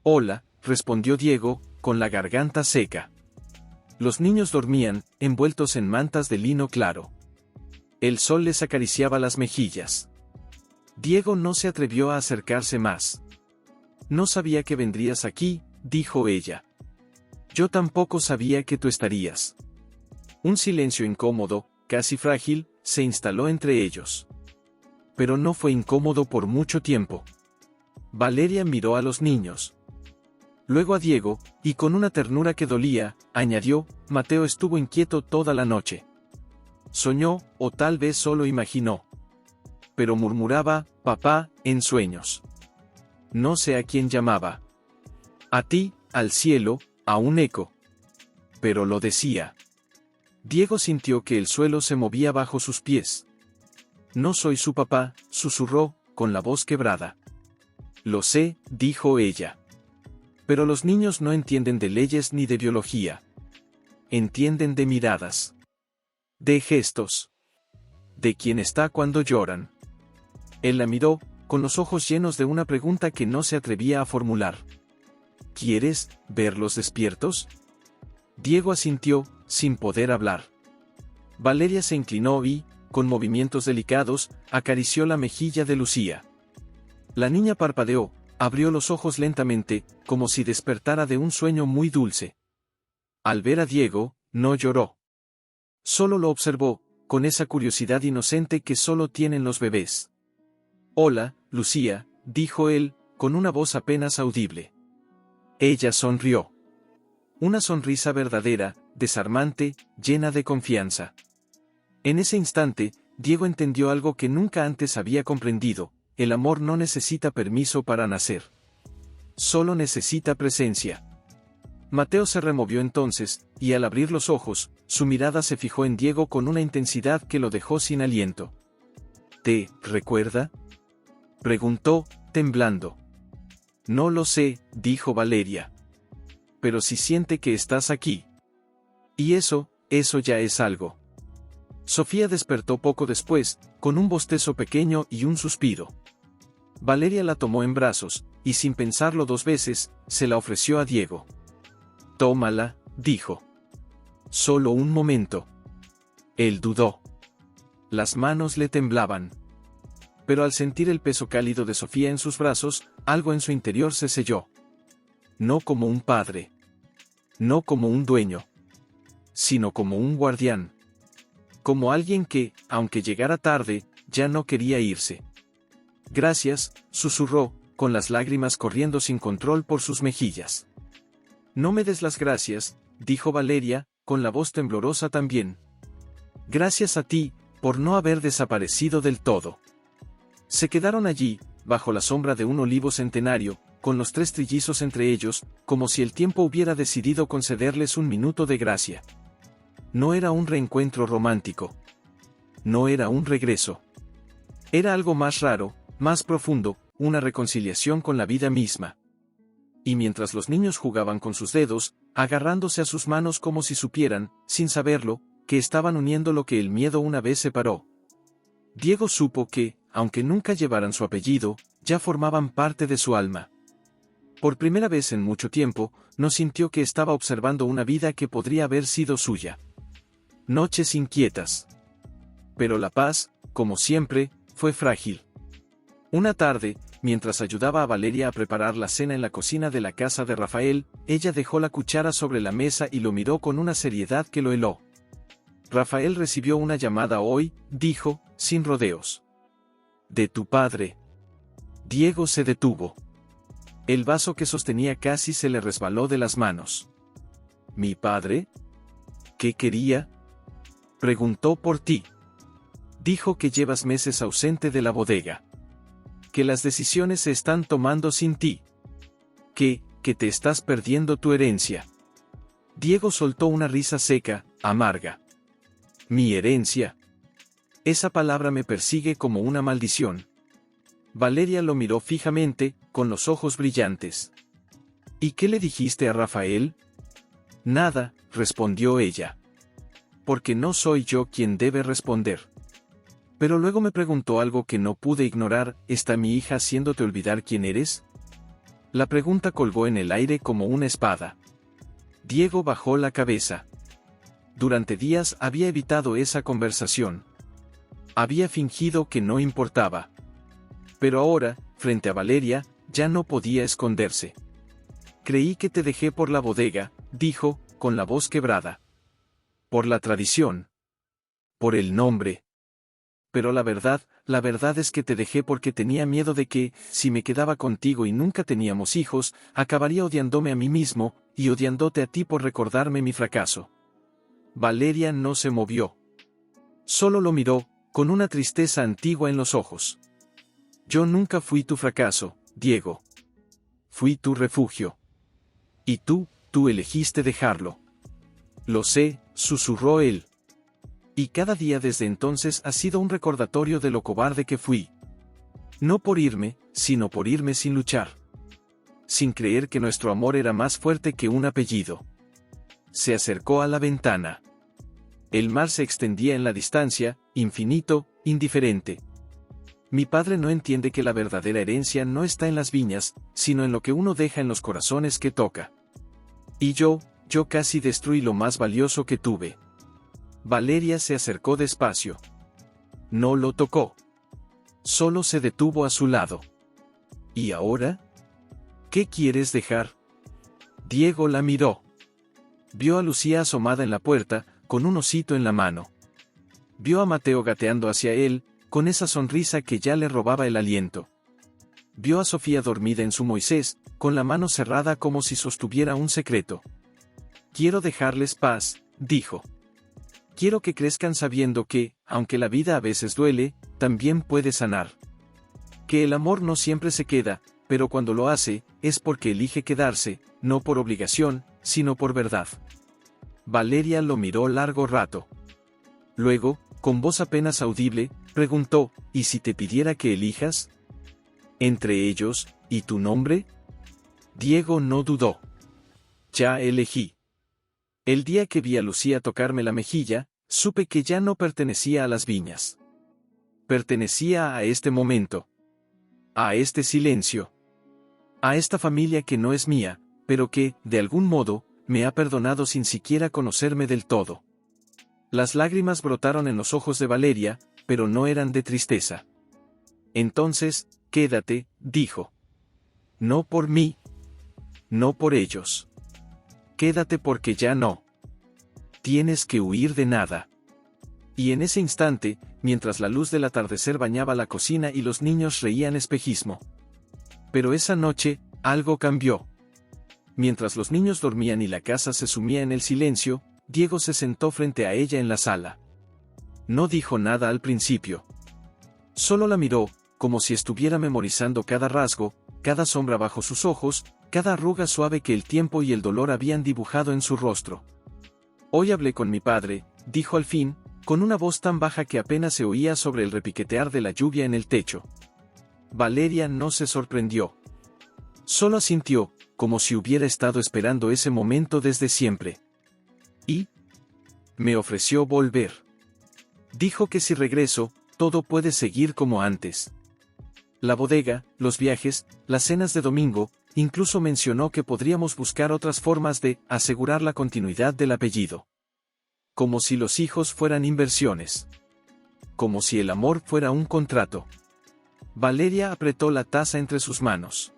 «Hola», respondió Diego, con la garganta seca. Los niños dormían, envueltos en mantas de lino claro. El sol les acariciaba las mejillas. Diego no se atrevió a acercarse más. «No sabía que vendrías aquí», dijo ella. «Yo tampoco sabía que tú estarías». Un silencio incómodo, casi frágil, se instaló entre ellos. Pero no fue incómodo por mucho tiempo. Valeria miró a los niños. Luego a Diego, y con una ternura que dolía, añadió: «Mateo estuvo inquieto toda la noche. Soñó, o tal vez solo imaginó. Pero murmuraba, papá, en sueños. No sé a quién llamaba. A ti, al cielo, a un eco. Pero lo decía». Diego sintió que el suelo se movía bajo sus pies. «No soy su papá», susurró, con la voz quebrada. «Lo sé», dijo ella. «Pero los niños no entienden de leyes ni de biología. Entienden de miradas. De gestos. De quién está cuando lloran». Él la miró, con los ojos llenos de una pregunta que no se atrevía a formular. «¿Quieres verlos despiertos?». Diego asintió, sin poder hablar. Valeria se inclinó y, con movimientos delicados, acarició la mejilla de Lucía. La niña parpadeó, abrió los ojos lentamente, como si despertara de un sueño muy dulce. Al ver a Diego, no lloró. Solo lo observó, con esa curiosidad inocente que solo tienen los bebés. «Hola, Lucía», dijo él, con una voz apenas audible. Ella sonrió. Una sonrisa verdadera, desarmante, llena de confianza. En ese instante, Diego entendió algo que nunca antes había comprendido: el amor no necesita permiso para nacer. Solo necesita presencia. Mateo se removió entonces, y al abrir los ojos, su mirada se fijó en Diego con una intensidad que lo dejó sin aliento. «¿Te recuerda?», preguntó, temblando. «No lo sé», dijo Valeria. «Pero sí siente que estás aquí. Y eso ya es algo». Sofía despertó poco después, con un bostezo pequeño y un suspiro. Valeria la tomó en brazos, y sin pensarlo dos veces, se la ofreció a Diego. «Tómala», dijo. «Solo un momento». Él dudó. Las manos le temblaban. Pero al sentir el peso cálido de Sofía en sus brazos, algo en su interior se selló. No como un padre. No como un dueño. Sino como un guardián. Como alguien que, aunque llegara tarde, ya no quería irse. «Gracias», susurró, con las lágrimas corriendo sin control por sus mejillas. «No me des las gracias», dijo Valeria, con la voz temblorosa también. «Gracias a ti, por no haber desaparecido del todo». Se quedaron allí, bajo la sombra de un olivo centenario, con los tres trillizos entre ellos, como si el tiempo hubiera decidido concederles un minuto de gracia. No era un reencuentro romántico. No era un regreso. Era algo más raro, más profundo, una reconciliación con la vida misma. Y mientras los niños jugaban con sus dedos, agarrándose a sus manos como si supieran, sin saberlo, que estaban uniendo lo que el miedo una vez separó, Diego supo que, aunque nunca llevaran su apellido, ya formaban parte de su alma. Por primera vez en mucho tiempo, no sintió que estaba observando una vida que podría haber sido suya. Noches inquietas. Pero la paz, como siempre, fue frágil. Una tarde, mientras ayudaba a Valeria a preparar la cena en la cocina de la casa de Rafael, ella dejó la cuchara sobre la mesa y lo miró con una seriedad que lo heló. «Rafael recibió una llamada hoy», dijo, sin rodeos. «De tu padre». Diego se detuvo. El vaso que sostenía casi se le resbaló de las manos. «¿Mi padre? ¿Qué quería?». «Preguntó por ti. Dijo que llevas meses ausente de la bodega. Que las decisiones se están tomando sin ti. Que te estás perdiendo tu herencia». Diego soltó una risa seca, amarga. «¿Mi herencia?». Esa palabra me persigue como una maldición. Valeria lo miró fijamente, con los ojos brillantes. ¿Y qué le dijiste a Rafael? Nada, respondió ella. Porque no soy yo quien debe responder. Pero luego me preguntó algo que no pude ignorar: ¿está mi hija haciéndote olvidar quién eres? La pregunta colgó en el aire como una espada. Diego bajó la cabeza. Durante días había evitado esa conversación. Había fingido que no importaba. Pero ahora, frente a Valeria, ya no podía esconderse. Creí que te dejé por la bodega, dijo, con la voz quebrada. Por la tradición. Por el nombre. Pero la verdad es que te dejé porque tenía miedo de que, si me quedaba contigo y nunca teníamos hijos, acabaría odiándome a mí mismo, y odiándote a ti por recordarme mi fracaso. Valeria no se movió. Solo lo miró, con una tristeza antigua en los ojos. Yo nunca fui tu fracaso, Diego. Fui tu refugio. Y tú elegiste dejarlo. Lo sé, susurró él. Y cada día desde entonces ha sido un recordatorio de lo cobarde que fui. No por irme, sino por irme sin luchar. Sin creer que nuestro amor era más fuerte que un apellido. Se acercó a la ventana. El mar se extendía en la distancia, infinito, indiferente. Mi padre no entiende que la verdadera herencia no está en las viñas, sino en lo que uno deja en los corazones que toca. Y yo casi destruí lo más valioso que tuve. Valeria se acercó despacio. No lo tocó. Solo se detuvo a su lado. ¿Y ahora? ¿Qué quieres dejar? Diego la miró. Vio a Lucía asomada en la puerta, con un osito en la mano. Vio a Mateo gateando hacia él, con esa sonrisa que ya le robaba el aliento. Vio a Sofía dormida en su Moisés, con la mano cerrada como si sostuviera un secreto. Quiero dejarles paz, dijo. Quiero que crezcan sabiendo que, aunque la vida a veces duele, también puede sanar. Que el amor no siempre se queda, pero cuando lo hace, es porque elige quedarse, no por obligación, sino por verdad. Valeria lo miró largo rato. Luego, con voz apenas audible, preguntó, ¿y si te pidiera que elijas? ¿Entre ellos, y tu nombre? Diego no dudó. Ya elegí. El día que vi a Lucía tocarme la mejilla, supe que ya no pertenecía a las viñas. Pertenecía a este momento. A este silencio. A esta familia que no es mía, pero que, de algún modo, me ha perdonado sin siquiera conocerme del todo. Las lágrimas brotaron en los ojos de Valeria, pero no eran de tristeza. Entonces, quédate, dijo. No por mí. No por ellos. Quédate porque ya no. Tienes que huir de nada. Y en ese instante, mientras la luz del atardecer bañaba la cocina y los niños reían espejismo. Pero esa noche, algo cambió. Mientras los niños dormían y la casa se sumía en el silencio, Diego se sentó frente a ella en la sala. No dijo nada al principio. Solo la miró, como si estuviera memorizando cada rasgo, cada sombra bajo sus ojos, cada arruga suave que el tiempo y el dolor habían dibujado en su rostro. Hoy hablé con mi padre, dijo al fin, con una voz tan baja que apenas se oía sobre el repiquetear de la lluvia en el techo. Valeria no se sorprendió. Solo asintió, como si hubiera estado esperando ese momento desde siempre. Y me ofreció volver. Dijo que si regreso, todo puede seguir como antes. La bodega, los viajes, las cenas de domingo, incluso mencionó que podríamos buscar otras formas de asegurar la continuidad del apellido. Como si los hijos fueran inversiones. Como si el amor fuera un contrato. Valeria apretó la taza entre sus manos.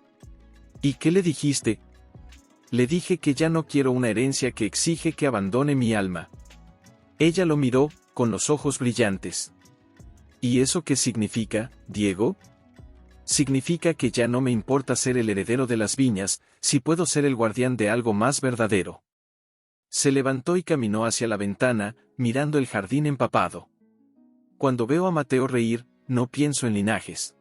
¿Y qué le dijiste? Le dije que ya no quiero una herencia que exige que abandone mi alma. Ella lo miró, con los ojos brillantes. ¿Y eso qué significa, Diego? Significa que ya no me importa ser el heredero de las viñas, si puedo ser el guardián de algo más verdadero. Se levantó y caminó hacia la ventana, mirando el jardín empapado. Cuando veo a Mateo reír, no pienso en linajes.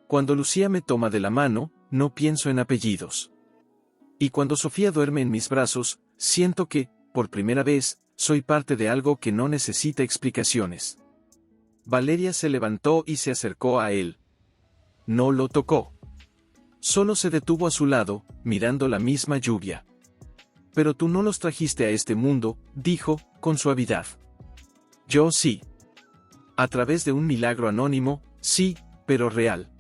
Cuando Lucía me toma de la mano, no pienso en apellidos. Y cuando Sofía duerme en mis brazos, siento que, por primera vez, soy parte de algo que no necesita explicaciones. Valeria se levantó y se acercó a él. no lo tocó. Solo se detuvo a su lado, mirando la misma lluvia. Pero tú no los trajiste a este mundo, dijo, con suavidad. Yo sí. A través de un milagro anónimo, sí, pero real.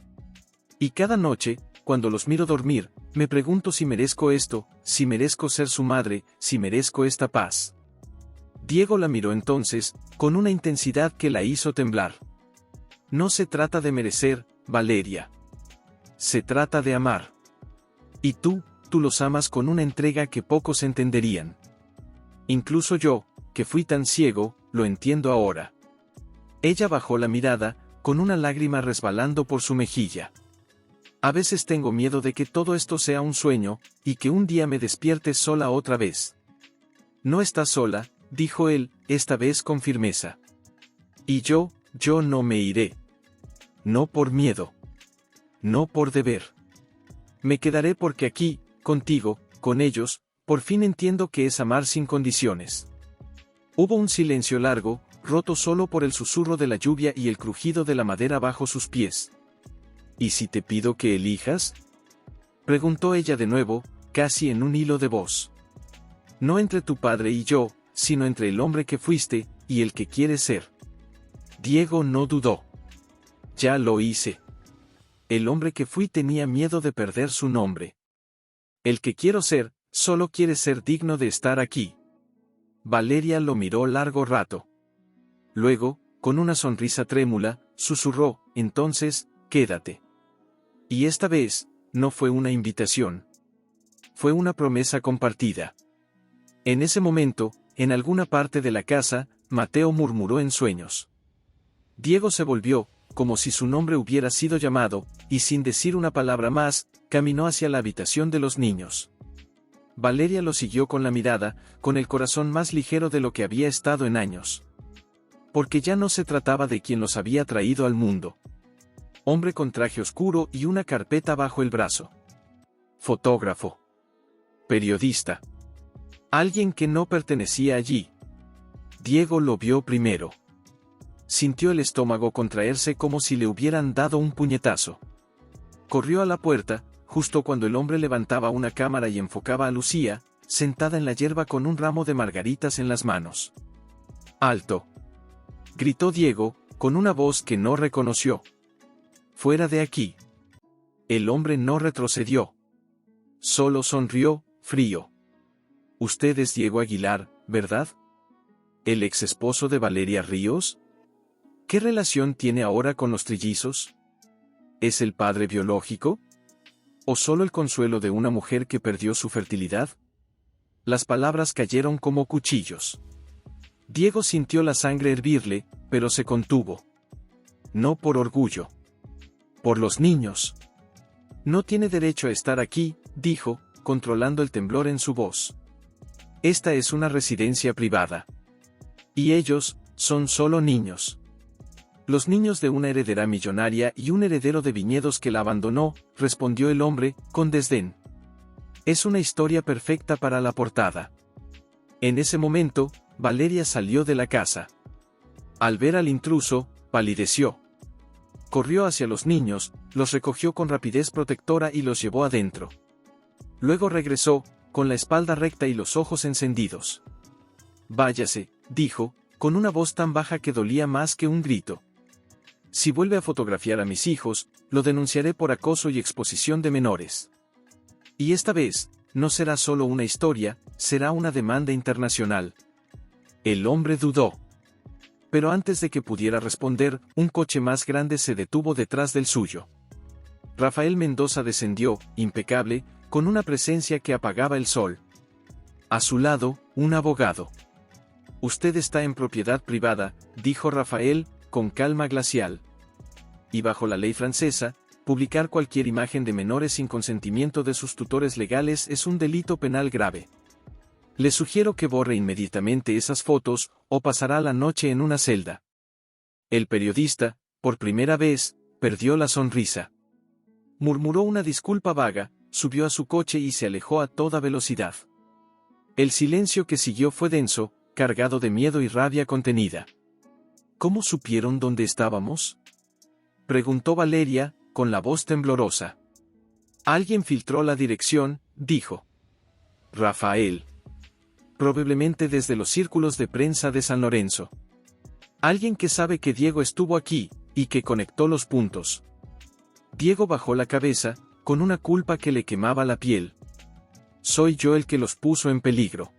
Y cada noche, cuando los miro dormir, me pregunto si merezco esto, si merezco ser su madre, si merezco esta paz. Diego la miró entonces, con una intensidad que la hizo temblar. No se trata de merecer, Valeria. Se trata de amar. Y tú los amas con una entrega que pocos entenderían. Incluso yo, que fui tan ciego, lo entiendo ahora. Ella bajó la mirada, con una lágrima resbalando por su mejilla. A veces tengo miedo de que todo esto sea un sueño, y que un día me despierte sola otra vez. No estás sola, dijo él, esta vez con firmeza. Y yo no me iré. No por miedo. No por deber. Me quedaré porque aquí, contigo, con ellos, por fin entiendo que es amar sin condiciones. Hubo un silencio largo, roto solo por el susurro de la lluvia y el crujido de la madera bajo sus pies. ¿Y si te pido que elijas? Preguntó ella de nuevo, casi en un hilo de voz. No entre tu padre y yo, sino entre el hombre que fuiste, y el que quieres ser. Diego no dudó. Ya lo hice. El hombre que fui tenía miedo de perder su nombre. El que quiero ser, solo quiere ser digno de estar aquí. Valeria lo miró largo rato. Luego, con una sonrisa trémula, susurró, entonces, quédate. Y esta vez, no fue una invitación. Fue una promesa compartida. En ese momento, en alguna parte de la casa, Mateo murmuró en sueños. Diego se volvió, como si su nombre hubiera sido llamado, y sin decir una palabra más, caminó hacia la habitación de los niños. Valeria lo siguió con la mirada, con el corazón más ligero de lo que había estado en años. Porque ya no se trataba de quien los había traído al mundo. Hombre con traje oscuro y una carpeta bajo el brazo. Fotógrafo. Periodista. Alguien que no pertenecía allí. Diego lo vio primero. Sintió el estómago contraerse como si le hubieran dado un puñetazo. Corrió a la puerta, justo cuando el hombre levantaba una cámara y enfocaba a Lucía, sentada en la hierba con un ramo de margaritas en las manos. ¡Alto! Gritó Diego, con una voz que no reconoció. ¡Fuera de aquí! El hombre no retrocedió. Solo sonrió, frío. Usted es Diego Aguilar, ¿verdad? ¿El ex esposo de Valeria Ríos? ¿Qué relación tiene ahora con los trillizos? ¿Es el padre biológico? ¿O solo el consuelo de una mujer que perdió su fertilidad? Las palabras cayeron como cuchillos. Diego sintió la sangre hervirle, pero se contuvo. No por orgullo. Por los niños. No tiene derecho a estar aquí, dijo, controlando el temblor en su voz. Esta es una residencia privada. Y ellos, son solo niños. Los niños de una heredera millonaria y un heredero de viñedos que la abandonó, respondió el hombre, con desdén. Es una historia perfecta para la portada. En ese momento, Valeria salió de la casa. Al ver al intruso, palideció. Corrió hacia los niños, los recogió con rapidez protectora y los llevó adentro. Luego regresó, con la espalda recta y los ojos encendidos. Váyase, dijo, con una voz tan baja que dolía más que un grito. Si vuelve a fotografiar a mis hijos, lo denunciaré por acoso y exposición de menores. Y esta vez, no será solo una historia, será una demanda internacional. El hombre dudó. Pero antes de que pudiera responder, un coche más grande se detuvo detrás del suyo. Rafael Mendoza descendió, impecable, con una presencia que apagaba el sol. A su lado, un abogado. Usted está en propiedad privada, dijo Rafael, con calma glacial. Y bajo la ley francesa, publicar cualquier imagen de menores sin consentimiento de sus tutores legales es un delito penal grave. Le sugiero que borre inmediatamente esas fotos, o pasará la noche en una celda. El periodista, por primera vez, perdió la sonrisa. Murmuró una disculpa vaga, subió a su coche y se alejó a toda velocidad. El silencio que siguió fue denso, cargado de miedo y rabia contenida. ¿Cómo supieron dónde estábamos?, preguntó Valeria, con la voz temblorosa. Alguien filtró la dirección, dijo. Rafael. Probablemente desde los círculos de prensa de San Lorenzo. Alguien que sabe que Diego estuvo aquí, y que conectó los puntos. Diego bajó la cabeza, con una culpa que le quemaba la piel. Soy yo el que los puso en peligro.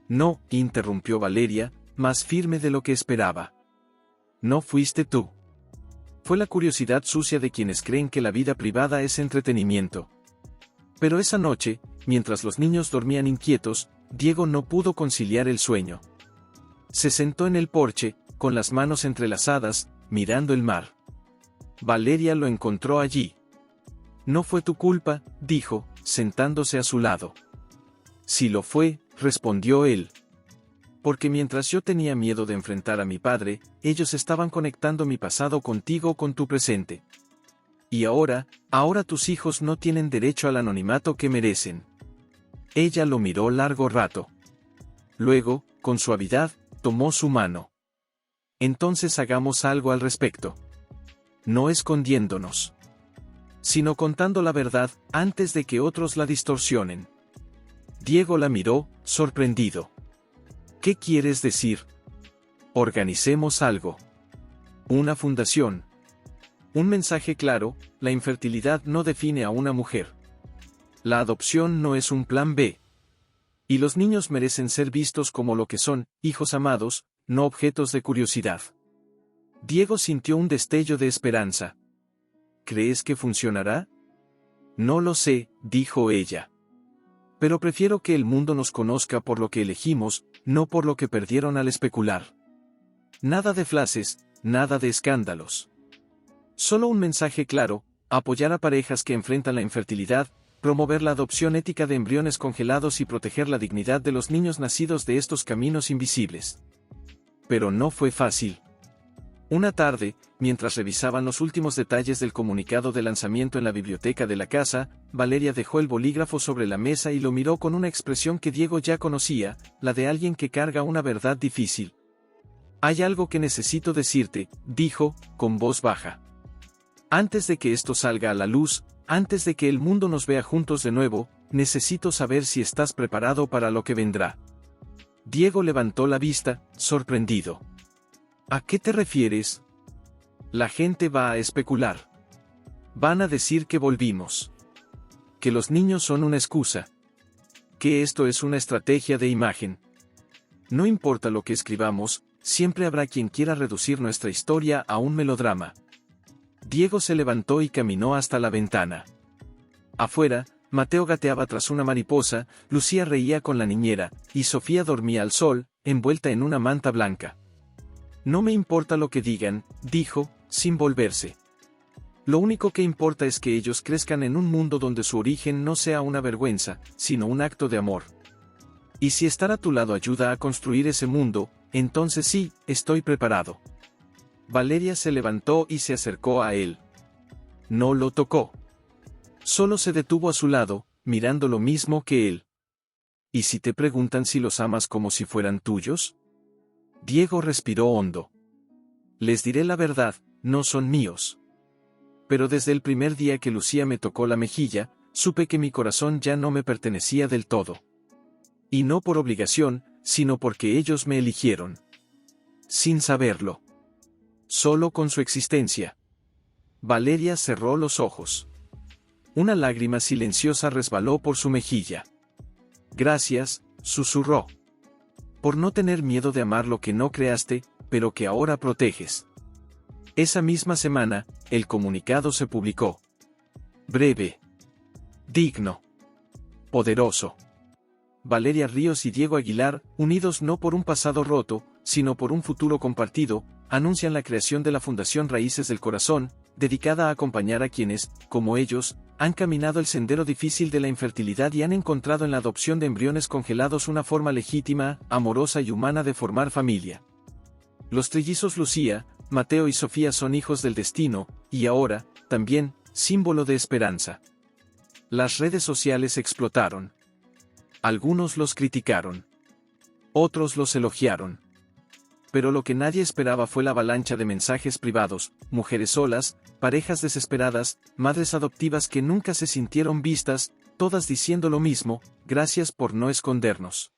No, interrumpió Valeria, más firme de lo que esperaba. No fuiste tú. Fue la curiosidad sucia de quienes creen que la vida privada es entretenimiento. Pero esa noche, mientras los niños dormían inquietos, Diego no pudo conciliar el sueño. Se sentó en el porche, con las manos entrelazadas, mirando el mar. Valeria lo encontró allí. No fue tu culpa, dijo, sentándose a su lado. Sí lo fue, respondió él. Porque mientras yo tenía miedo de enfrentar a mi padre, ellos estaban conectando mi pasado contigo con tu presente. Y ahora tus hijos no tienen derecho al anonimato que merecen. Ella lo miró largo rato. Luego, con suavidad, tomó su mano. Entonces hagamos algo al respecto. No escondiéndonos, sino contando la verdad, antes de que otros la distorsionen. Diego la miró, sorprendido. ¿Qué quieres decir? Organicemos algo. Una fundación. Un mensaje claro, la infertilidad no define a una mujer. La adopción no es un plan B. Y los niños merecen ser vistos como lo que son, hijos amados, no objetos de curiosidad. Diego sintió un destello de esperanza. ¿Crees que funcionará? No lo sé, dijo ella. Pero prefiero que el mundo nos conozca por lo que elegimos, no por lo que perdieron al especular. Nada de flashes, nada de escándalos. Solo un mensaje claro, apoyar a parejas que enfrentan la infertilidad, promover la adopción ética de embriones congelados y proteger la dignidad de los niños nacidos de estos caminos invisibles. Pero no fue fácil. Una tarde, mientras revisaban los últimos detalles del comunicado de lanzamiento en la biblioteca de la casa, Valeria dejó el bolígrafo sobre la mesa y lo miró con una expresión que Diego ya conocía, la de alguien que carga una verdad difícil. Hay algo que necesito decirte, dijo, con voz baja. Antes de que esto salga a la luz, antes de que el mundo nos vea juntos de nuevo, necesito saber si estás preparado para lo que vendrá. Diego levantó la vista, sorprendido. ¿A qué te refieres? La gente va a especular. Van a decir que volvimos. Que los niños son una excusa. Que esto es una estrategia de imagen. No importa lo que escribamos, siempre habrá quien quiera reducir nuestra historia a un melodrama. Diego se levantó y caminó hasta la ventana. Afuera, Mateo gateaba tras una mariposa, Lucía reía con la niñera, y Sofía dormía al sol, envuelta en una manta blanca. No me importa lo que digan, dijo, sin volverse. Lo único que importa es que ellos crezcan en un mundo donde su origen no sea una vergüenza, sino un acto de amor. Y si estar a tu lado ayuda a construir ese mundo, entonces sí, estoy preparado. Valeria se levantó y se acercó a él. No lo tocó. Solo se detuvo a su lado, mirando lo mismo que él. ¿Y si te preguntan si los amas como si fueran tuyos? Diego respiró hondo. Les diré la verdad, no son míos. Pero desde el primer día que Lucía me tocó la mejilla, supe que mi corazón ya no me pertenecía del todo. Y no por obligación, sino porque ellos me eligieron. Sin saberlo. Solo con su existencia. Valeria cerró los ojos. Una lágrima silenciosa resbaló por su mejilla. Gracias, susurró. Por no tener miedo de amar lo que no creaste, pero que ahora proteges. Esa misma semana, el comunicado se publicó. Breve. Digno. Poderoso. Valeria Ríos y Diego Aguilar, unidos no por un pasado roto, sino por un futuro compartido, anuncian la creación de la Fundación Raíces del Corazón, dedicada a acompañar a quienes, como ellos, han caminado el sendero difícil de la infertilidad y han encontrado en la adopción de embriones congelados una forma legítima, amorosa y humana de formar familia. Los trillizos Lucía, Mateo y Sofía son hijos del destino, y ahora, también, símbolo de esperanza. Las redes sociales explotaron. Algunos los criticaron. Otros los elogiaron. pero lo que nadie esperaba fue la avalancha de mensajes privados, mujeres solas, parejas desesperadas, madres adoptivas que nunca se sintieron vistas, todas diciendo lo mismo: gracias por no escondernos.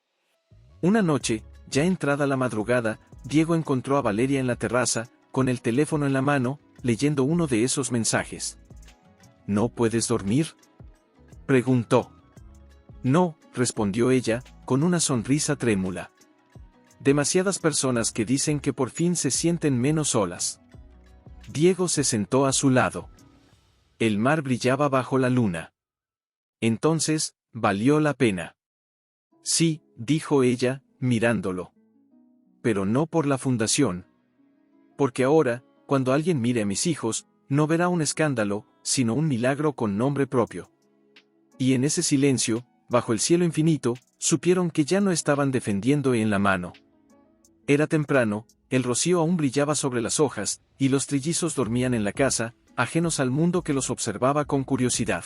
Una noche, ya entrada la madrugada, Diego encontró a Valeria en la terraza, con el teléfono en la mano, leyendo uno de esos mensajes. ¿No puedes dormir?, preguntó. No, respondió ella, con una sonrisa trémula. Demasiadas personas que dicen que por fin se sienten menos solas. Diego se sentó a su lado. El mar brillaba bajo la luna. Entonces, valió la pena. Sí, dijo ella, mirándolo. Pero no por la fundación. Porque ahora, cuando alguien mire a mis hijos, no verá un escándalo, sino un milagro con nombre propio. Y en ese silencio, bajo el cielo infinito, supieron que ya no estaban defendiendo en la mano. Era temprano, el rocío aún brillaba sobre las hojas, y los trillizos dormían en la casa, ajenos al mundo que los observaba con curiosidad.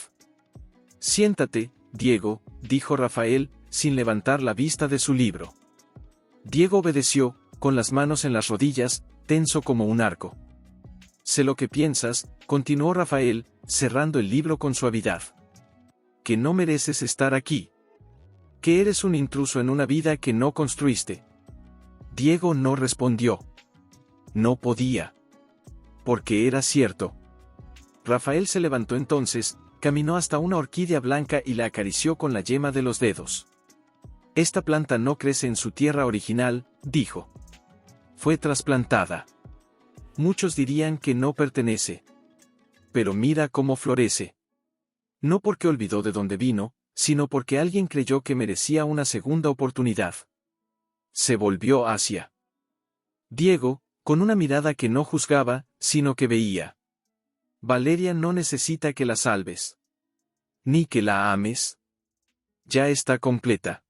Siéntate, Diego, dijo Rafael, sin levantar la vista de su libro. Diego obedeció, con las manos en las rodillas, tenso como un arco. Sé lo que piensas, continuó Rafael, cerrando el libro con suavidad. Que no mereces estar aquí. Que eres un intruso en una vida que no construiste. Diego no respondió. No podía. Porque era cierto. Rafael se levantó entonces, caminó hasta una orquídea blanca y la acarició con la yema de los dedos. Esta planta no crece en su tierra original, dijo. Fue trasplantada. Muchos dirían que no pertenece. Pero mira cómo florece. No porque olvidó de dónde vino, sino porque alguien creyó que merecía una segunda oportunidad. Se volvió hacia Diego, con una mirada que no juzgaba, sino que veía. Valeria no necesita que la salves. Ni que la ames. Ya está completa.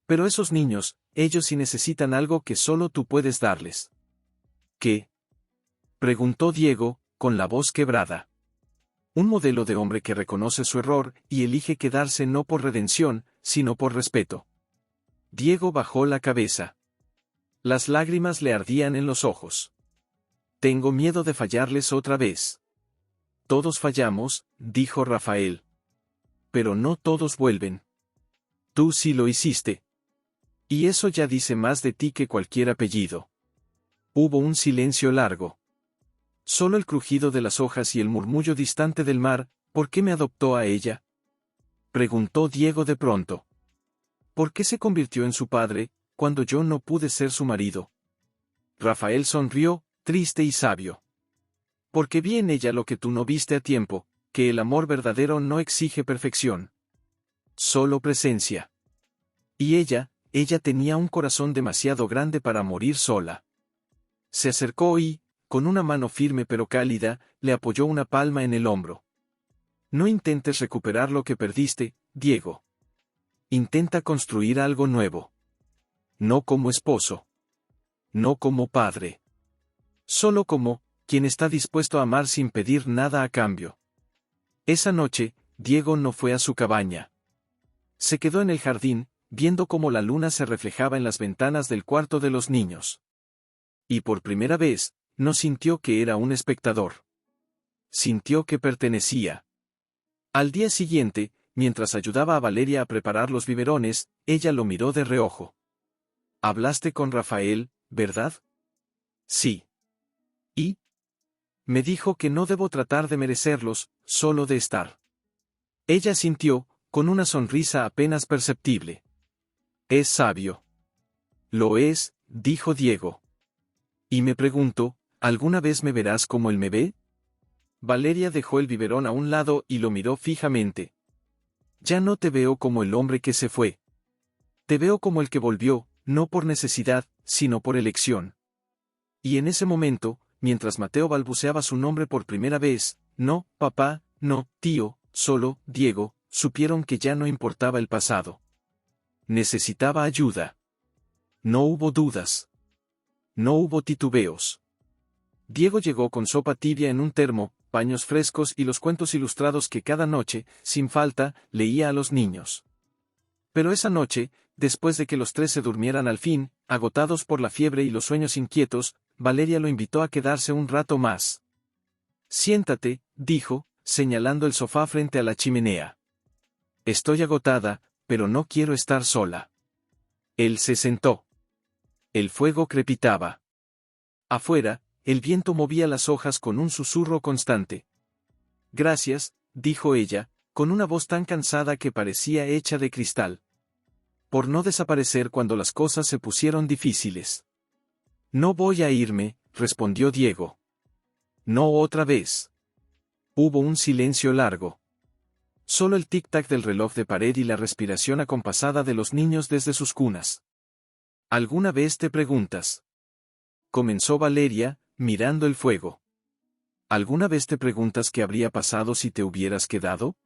Pero esos niños, ellos sí necesitan algo que solo tú puedes darles. ¿Qué?, preguntó Diego, con la voz quebrada. Un modelo de hombre que reconoce su error y elige quedarse no por redención, sino por respeto. Diego bajó la cabeza. Las lágrimas le ardían en los ojos. Tengo miedo de fallarles otra vez. Todos fallamos, dijo Rafael. Pero no todos vuelven. Tú sí lo hiciste. Y eso ya dice más de ti que cualquier apellido. Hubo un silencio largo. Solo el crujido de las hojas y el murmullo distante del mar. ¿Por qué me adoptó a ella?, preguntó Diego de pronto. ¿Por qué se convirtió en su padre, cuando yo no pude ser su marido? Rafael sonrió, triste y sabio. Porque vi en ella lo que tú no viste a tiempo, que el amor verdadero no exige perfección. Solo presencia. Y ella tenía un corazón demasiado grande para morir sola. Se acercó y, con una mano firme pero cálida, le apoyó una palma en el hombro. No intentes recuperar lo que perdiste, Diego. Intenta construir algo nuevo. No como esposo. No como padre. Solo como quien está dispuesto a amar sin pedir nada a cambio. Esa noche, Diego no fue a su cabaña. Se quedó en el jardín, viendo cómo la luna se reflejaba en las ventanas del cuarto de los niños. Y por primera vez, no sintió que era un espectador. Sintió que pertenecía. Al día siguiente, mientras ayudaba a Valeria a preparar los biberones, ella lo miró de reojo. ¿Hablaste con Rafael, verdad? Sí. ¿Y? Me dijo que no debo tratar de merecerlos, solo de estar. Ella sintió, con una sonrisa apenas perceptible. Es sabio. Lo es, dijo Diego. Y me pregunto, ¿alguna vez me verás como él me ve? Valeria dejó el biberón a un lado y lo miró fijamente. Ya no te veo como el hombre que se fue. Te veo como el que volvió, no por necesidad, sino por elección. Y en ese momento, mientras Mateo balbuceaba su nombre por primera vez, no, papá, no, tío, solo, Diego, supieron que ya no importaba el pasado. Necesitaba ayuda. No hubo dudas. No hubo titubeos. Diego llegó con sopa tibia en un termo, paños frescos y los cuentos ilustrados que cada noche, sin falta, leía a los niños. Pero esa noche, después de que los tres se durmieran al fin, agotados por la fiebre y los sueños inquietos, Valeria lo invitó a quedarse un rato más. Siéntate, dijo, señalando el sofá frente a la chimenea. Estoy agotada, pero no quiero estar sola. Él se sentó. El fuego crepitaba. Afuera, el viento movía las hojas con un susurro constante. Gracias, dijo ella, con una voz tan cansada que parecía hecha de cristal. Por no desaparecer cuando las cosas se pusieron difíciles. No voy a irme, respondió Diego. No otra vez. Hubo un silencio largo. Solo el tic-tac del reloj de pared y la respiración acompasada de los niños desde sus cunas. ¿Alguna vez te preguntas? Comenzó Valeria, mirando el fuego. ¿Alguna vez te preguntas qué habría pasado si te hubieras quedado?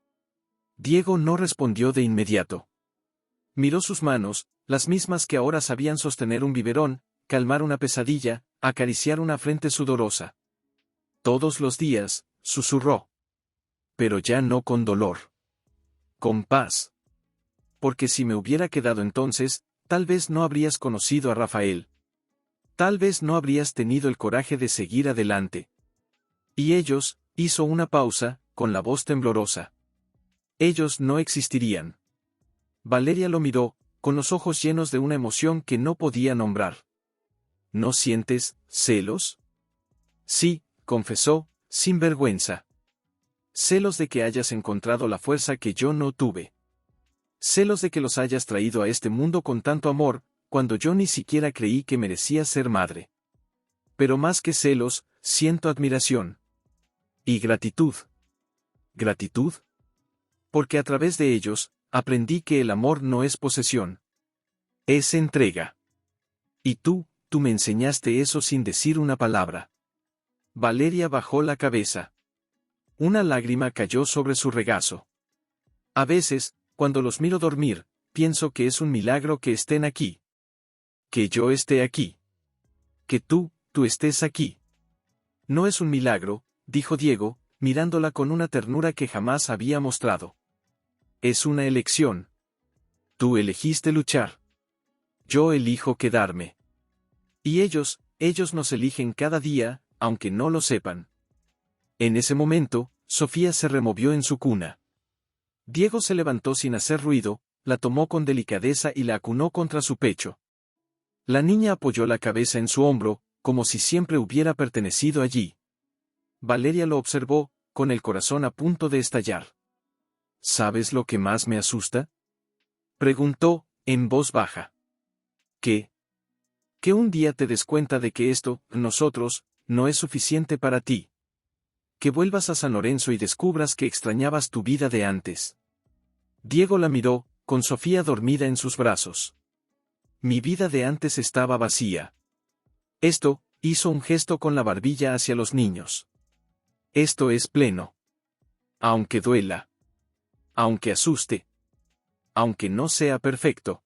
Diego no respondió de inmediato. Miró sus manos, las mismas que ahora sabían sostener un biberón, calmar una pesadilla, acariciar una frente sudorosa. Todos los días, susurró. Pero ya no con dolor. Con paz. Porque si me hubiera quedado entonces, tal vez no habrías conocido a Rafael. Tal vez no habrías tenido el coraje de seguir adelante. Y ellos, hizo una pausa, con la voz temblorosa. Ellos no existirían. Valeria lo miró, con los ojos llenos de una emoción que no podía nombrar. ¿No sientes celos? Sí, confesó, sin vergüenza. Celos de que hayas encontrado la fuerza que yo no tuve. Celos de que los hayas traído a este mundo con tanto amor, cuando yo ni siquiera creí que merecías ser madre. Pero más que celos, siento admiración. Y gratitud. ¿Gratitud? Porque a través de ellos, aprendí que el amor no es posesión. Es entrega. Y tú me enseñaste eso sin decir una palabra. Valeria bajó la cabeza. Una lágrima cayó sobre su regazo. A veces, cuando los miro dormir, pienso que es un milagro que estén aquí. Que yo esté aquí. Que tú estés aquí. No es un milagro, dijo Diego, mirándola con una ternura que jamás había mostrado. Es una elección. Tú elegiste luchar. Yo elijo quedarme. Y ellos nos eligen cada día, aunque no lo sepan. En ese momento, Sofía se removió en su cuna. Diego se levantó sin hacer ruido, la tomó con delicadeza y la acunó contra su pecho. La niña apoyó la cabeza en su hombro, como si siempre hubiera pertenecido allí. Valeria lo observó, con el corazón a punto de estallar. ¿Sabes lo que más me asusta? Preguntó, en voz baja. ¿Qué? Que un día te des cuenta de que esto, nosotros, no es suficiente para ti. Que vuelvas a San Lorenzo y descubras que extrañabas tu vida de antes. Diego la miró, con Sofía dormida en sus brazos. Mi vida de antes estaba vacía. Esto, hizo un gesto con la barbilla hacia los niños. Esto es pleno. Aunque duela. Aunque asuste. Aunque no sea perfecto.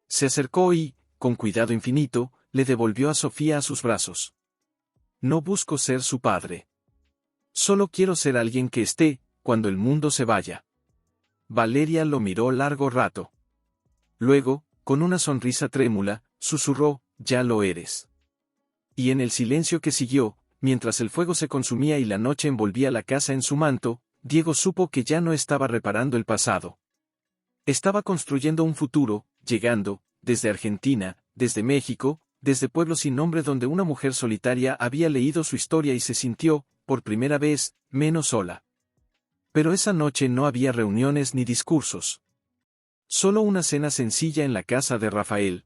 Se acercó y, con cuidado infinito, le devolvió a Sofía a sus brazos. No busco ser su padre. Solo quiero ser alguien que esté, cuando el mundo se vaya. Valeria lo miró largo rato. Luego, con una sonrisa trémula, susurró, ya lo eres. Y en el silencio que siguió, mientras el fuego se consumía y la noche envolvía la casa en su manto, Diego supo que ya no estaba reparando el pasado. Estaba construyendo un futuro, llegando, desde Argentina, desde México, desde pueblos sin nombre donde una mujer solitaria había leído su historia y se sintió, por primera vez, menos sola. Pero esa noche no había reuniones ni discursos. Solo una cena sencilla en la casa de Rafael.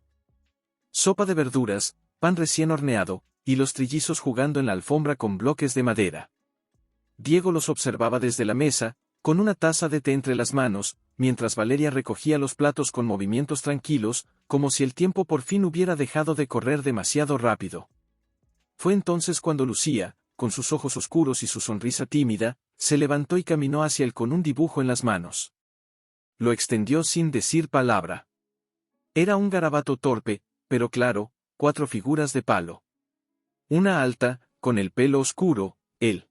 Sopa de verduras, pan recién horneado, y los trillizos jugando en la alfombra con bloques de madera. Diego los observaba desde la mesa, con una taza de té entre las manos, mientras Valeria recogía los platos con movimientos tranquilos, como si el tiempo por fin hubiera dejado de correr demasiado rápido. Fue entonces cuando Lucía, con sus ojos oscuros y su sonrisa tímida, se levantó y caminó hacia él con un dibujo en las manos. Lo extendió sin decir palabra. Era un garabato torpe, pero claro, 4 figuras de palo. Una alta, con el pelo oscuro, él.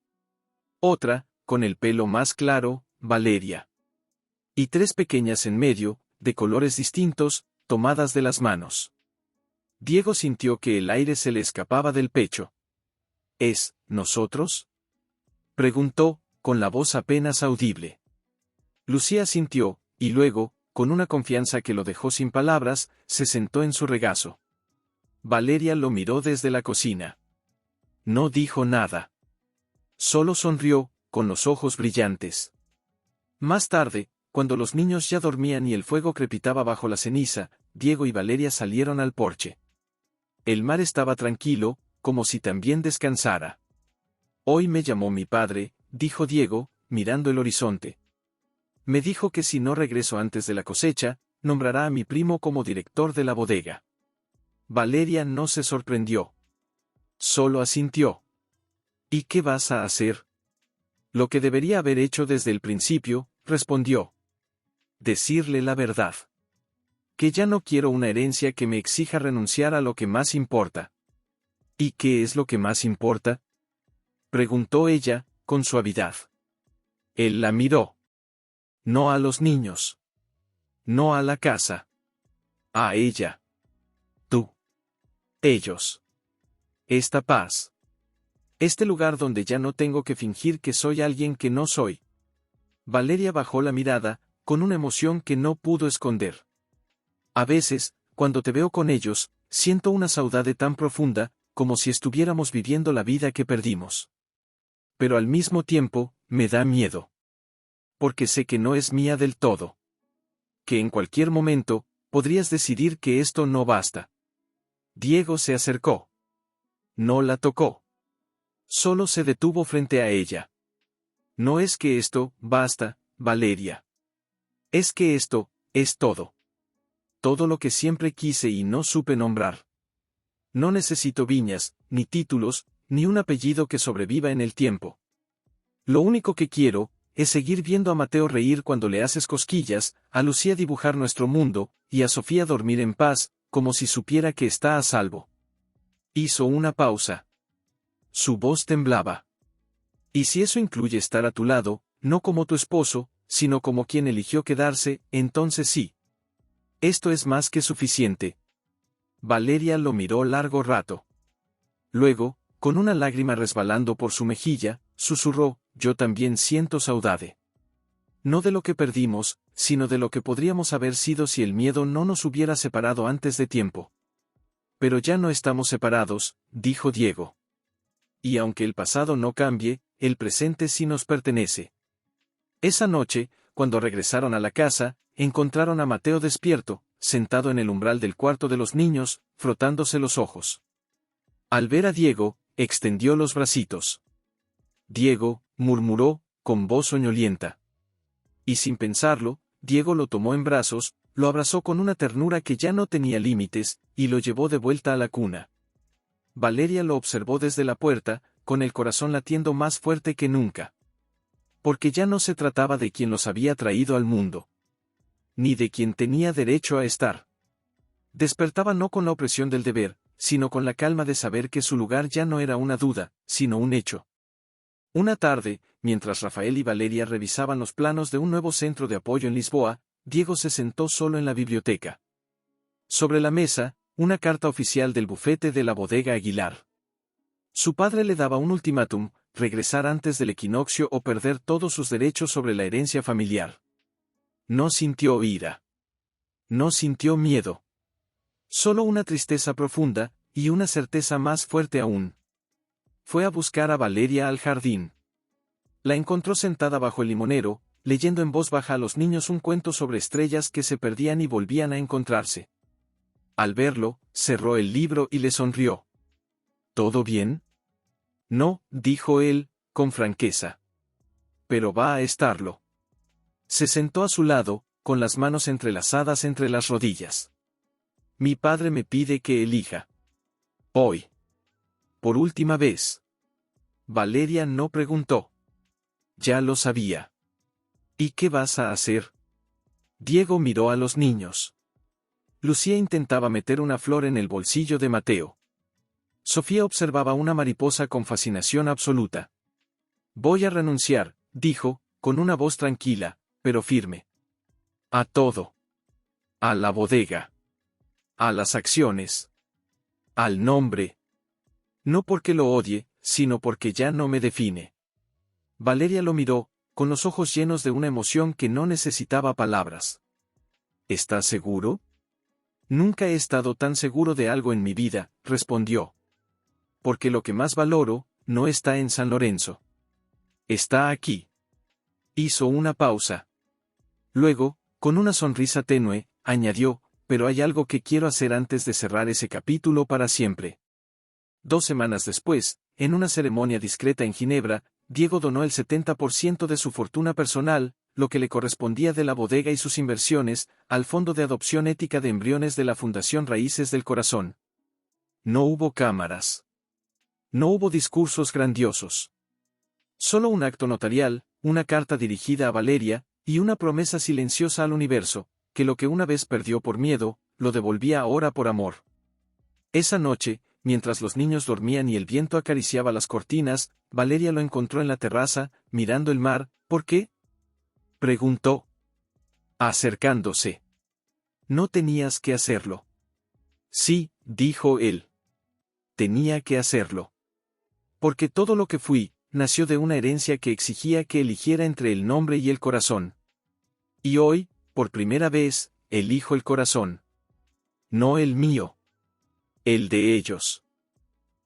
Otra, con el pelo más claro, Valeria. Y 3 pequeñas en medio, de colores distintos, tomadas de las manos. Diego sintió que el aire se le escapaba del pecho. —¿Es, nosotros? —preguntó, con la voz apenas audible. Lucía asintió, y luego, con una confianza que lo dejó sin palabras, se sentó en su regazo. Valeria lo miró desde la cocina. No dijo nada. Solo sonrió, con los ojos brillantes. Más tarde, cuando los niños ya dormían y el fuego crepitaba bajo la ceniza, Diego y Valeria salieron al porche. El mar estaba tranquilo, como si también descansara. Hoy me llamó mi padre, dijo Diego, mirando el horizonte. Me dijo que si no regreso antes de la cosecha, nombrará a mi primo como director de la bodega. Valeria no se sorprendió. Solo asintió. ¿Y qué vas a hacer? Lo que debería haber hecho desde el principio, respondió. Decirle la verdad. Que ya no quiero una herencia que me exija renunciar a lo que más importa. ¿Y qué es lo que más importa? Preguntó ella, con suavidad. Él la miró. No a los niños. No a la casa. A ella. Tú. Ellos. Esta paz. Este lugar donde ya no tengo que fingir que soy alguien que no soy. Valeria bajó la mirada, con una emoción que no pudo esconder. A veces, cuando te veo con ellos, siento una saudade tan profunda, como si estuviéramos viviendo la vida que perdimos. Pero al mismo tiempo, me da miedo. Porque sé que no es mía del todo. Que en cualquier momento, podrías decidir que esto no basta. Diego se acercó. No la tocó. Solo se detuvo frente a ella. No es que esto, basta, Valeria. Es que esto, es todo. Todo lo que siempre quise y no supe nombrar. No necesito viñas, ni títulos, ni un apellido que sobreviva en el tiempo. Lo único que quiero, es seguir viendo a Mateo reír cuando le haces cosquillas, a Lucía dibujar nuestro mundo, y a Sofía dormir en paz, como si supiera que está a salvo. Hizo una pausa. Su voz temblaba. Y si eso incluye estar a tu lado, no como tu esposo, sino como quien eligió quedarse, entonces sí. Esto es más que suficiente. Valeria lo miró largo rato. Luego, con una lágrima resbalando por su mejilla, susurró, yo también siento saudade. No de lo que perdimos, sino de lo que podríamos haber sido si el miedo no nos hubiera separado antes de tiempo. Pero ya no estamos separados, dijo Diego. Y aunque el pasado no cambie, el presente sí nos pertenece. Esa noche, cuando regresaron a la casa, encontraron a Mateo despierto, sentado en el umbral del cuarto de los niños, frotándose los ojos. Al ver a Diego, extendió los bracitos. Diego, murmuró, con voz soñolienta. Y sin pensarlo, Diego lo tomó en brazos, lo abrazó con una ternura que ya no tenía límites, y lo llevó de vuelta a la cuna. Valeria lo observó desde la puerta, con el corazón latiendo más fuerte que nunca. Porque ya no se trataba de quien los había traído al mundo. Ni de quien tenía derecho a estar. Despertaba no con la opresión del deber, sino con la calma de saber que su lugar ya no era una duda, sino un hecho. Una tarde, mientras Rafael y Valeria revisaban los planos de un nuevo centro de apoyo en Lisboa, Diego se sentó solo en la biblioteca. Sobre la mesa, una carta oficial del bufete de la bodega Aguilar. Su padre le daba un ultimátum, regresar antes del equinoccio o perder todos sus derechos sobre la herencia familiar. No sintió ira. No sintió miedo. Solo una tristeza profunda, y una certeza más fuerte aún. Fue a buscar a Valeria al jardín. La encontró sentada bajo el limonero, leyendo en voz baja a los niños un cuento sobre estrellas que se perdían y volvían a encontrarse. Al verlo, cerró el libro y le sonrió. ¿Todo bien? No, dijo él, con franqueza. Pero va a estarlo. Se sentó a su lado, con las manos entrelazadas entre las rodillas. Mi padre me pide que elija. Hoy. Por última vez. Valeria no preguntó. Ya lo sabía. ¿Y qué vas a hacer? Diego miró a los niños. Lucía intentaba meter una flor en el bolsillo de Mateo. Sofía observaba una mariposa con fascinación absoluta. Voy a renunciar, dijo, con una voz tranquila, pero firme. A todo. A la bodega. a las acciones, al nombre. No porque lo odie, sino porque ya no me define. Valeria lo miró, con los ojos llenos de una emoción que no necesitaba palabras. ¿Estás seguro? Nunca he estado tan seguro de algo en mi vida, respondió. Porque lo que más valoro, no está en San Lorenzo. Está aquí. Hizo una pausa. Luego, con una sonrisa tenue, añadió, pero hay algo que quiero hacer antes de cerrar ese capítulo para siempre. 2 semanas después, en una ceremonia discreta en Ginebra, Diego donó el 70% de su fortuna personal, lo que le correspondía de la bodega y sus inversiones, al Fondo de Adopción Ética de Embriones de la Fundación Raíces del Corazón. No hubo cámaras. No hubo discursos grandiosos. Solo un acto notarial, una carta dirigida a Valeria, y una promesa silenciosa al universo, que lo que una vez perdió por miedo, lo devolvía ahora por amor. Esa noche, mientras los niños dormían y el viento acariciaba las cortinas, Valeria lo encontró en la terraza, mirando el mar. ¿Por qué?, preguntó, acercándose. No tenías que hacerlo. Sí, dijo él. Tenía que hacerlo. Porque todo lo que fui, nació de una herencia que exigía que eligiera entre el nombre y el corazón. Y hoy, por primera vez, elijo el corazón. No el mío. El de ellos.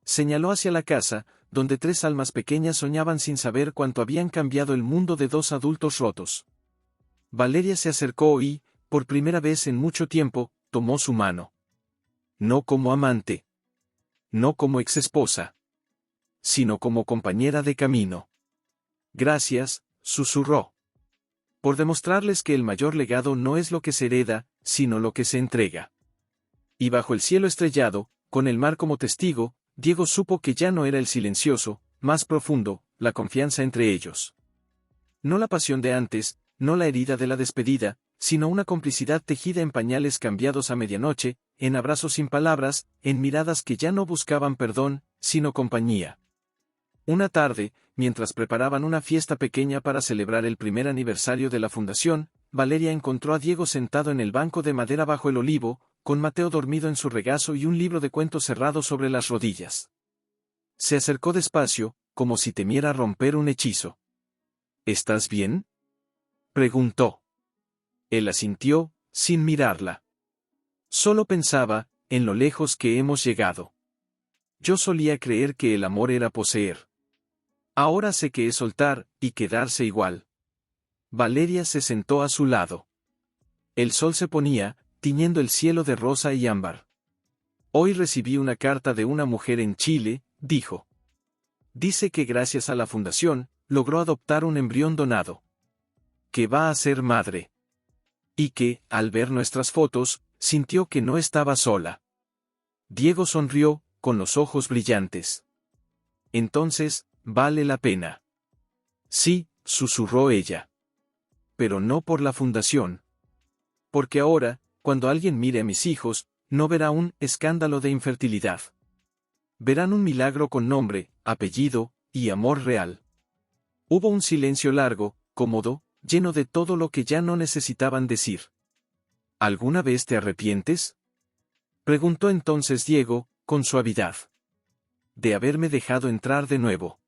Señaló hacia la casa, donde 3 almas pequeñas soñaban sin saber cuánto habían cambiado el mundo de 2 adultos rotos. Valeria se acercó y, por primera vez en mucho tiempo, tomó su mano. No como amante. No como exesposa. Sino como compañera de camino. Gracias, susurró. Por demostrarles que el mayor legado no es lo que se hereda, sino lo que se entrega. Y bajo el cielo estrellado, con el mar como testigo, Diego supo que ya no era el silencioso, más profundo, la confianza entre ellos. No la pasión de antes, no la herida de la despedida, sino una complicidad tejida en pañales cambiados a medianoche, en abrazos sin palabras, en miradas que ya no buscaban perdón, sino compañía. Una tarde, mientras preparaban una fiesta pequeña para celebrar el primer aniversario de la fundación, Valeria encontró a Diego sentado en el banco de madera bajo el olivo, con Mateo dormido en su regazo y un libro de cuentos cerrado sobre las rodillas. Se acercó despacio, como si temiera romper un hechizo. ¿Estás bien?, preguntó. Él asintió, sin mirarla. Solo pensaba, en lo lejos que hemos llegado. Yo solía creer que el amor era poseer. Ahora sé que es soltar, y quedarse igual. Valeria se sentó a su lado. El sol se ponía, tiñendo el cielo de rosa y ámbar. Hoy recibí una carta de una mujer en Chile, dijo. Dice que gracias a la fundación, logró adoptar un embrión donado. Que va a ser madre. Y que, al ver nuestras fotos, sintió que no estaba sola. Diego sonrió, con los ojos brillantes. Entonces, vale la pena. Sí, susurró ella. Pero no por la fundación. Porque ahora, cuando alguien mire a mis hijos, no verá un escándalo de infertilidad. Verán un milagro con nombre, apellido, y amor real. Hubo un silencio largo, cómodo, lleno de todo lo que ya no necesitaban decir. ¿Alguna vez te arrepientes?, preguntó entonces Diego, con suavidad. De haberme dejado entrar de nuevo.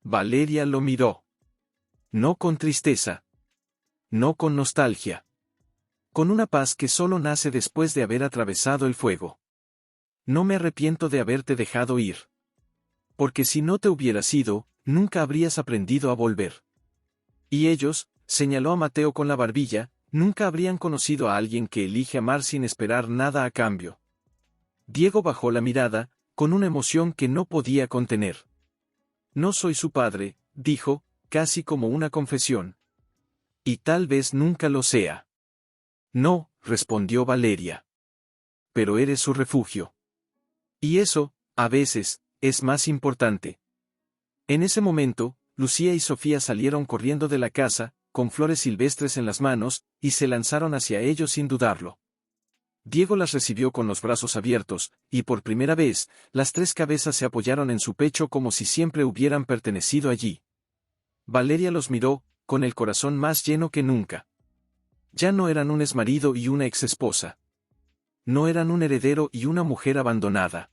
Valeria lo miró. No con tristeza. No con nostalgia. Con una paz que solo nace después de haber atravesado el fuego. No me arrepiento de haberte dejado ir. Porque si no te hubieras ido, nunca habrías aprendido a volver. Y ellos, señaló a Mateo con la barbilla, nunca habrían conocido a alguien que elige amar sin esperar nada a cambio. Diego bajó la mirada, con una emoción que no podía contener. No soy su padre, dijo, casi como una confesión. Y tal vez nunca lo sea. No, respondió Valeria. Pero eres su refugio. Y eso, a veces, es más importante. En ese momento, Lucía y Sofía salieron corriendo de la casa, con flores silvestres en las manos, y se lanzaron hacia ellos sin dudarlo. Diego las recibió con los brazos abiertos, y por primera vez, las 3 cabezas se apoyaron en su pecho como si siempre hubieran pertenecido allí. Valeria los miró, con el corazón más lleno que nunca. Ya no eran un exmarido y una exesposa. no eran un heredero y una mujer abandonada.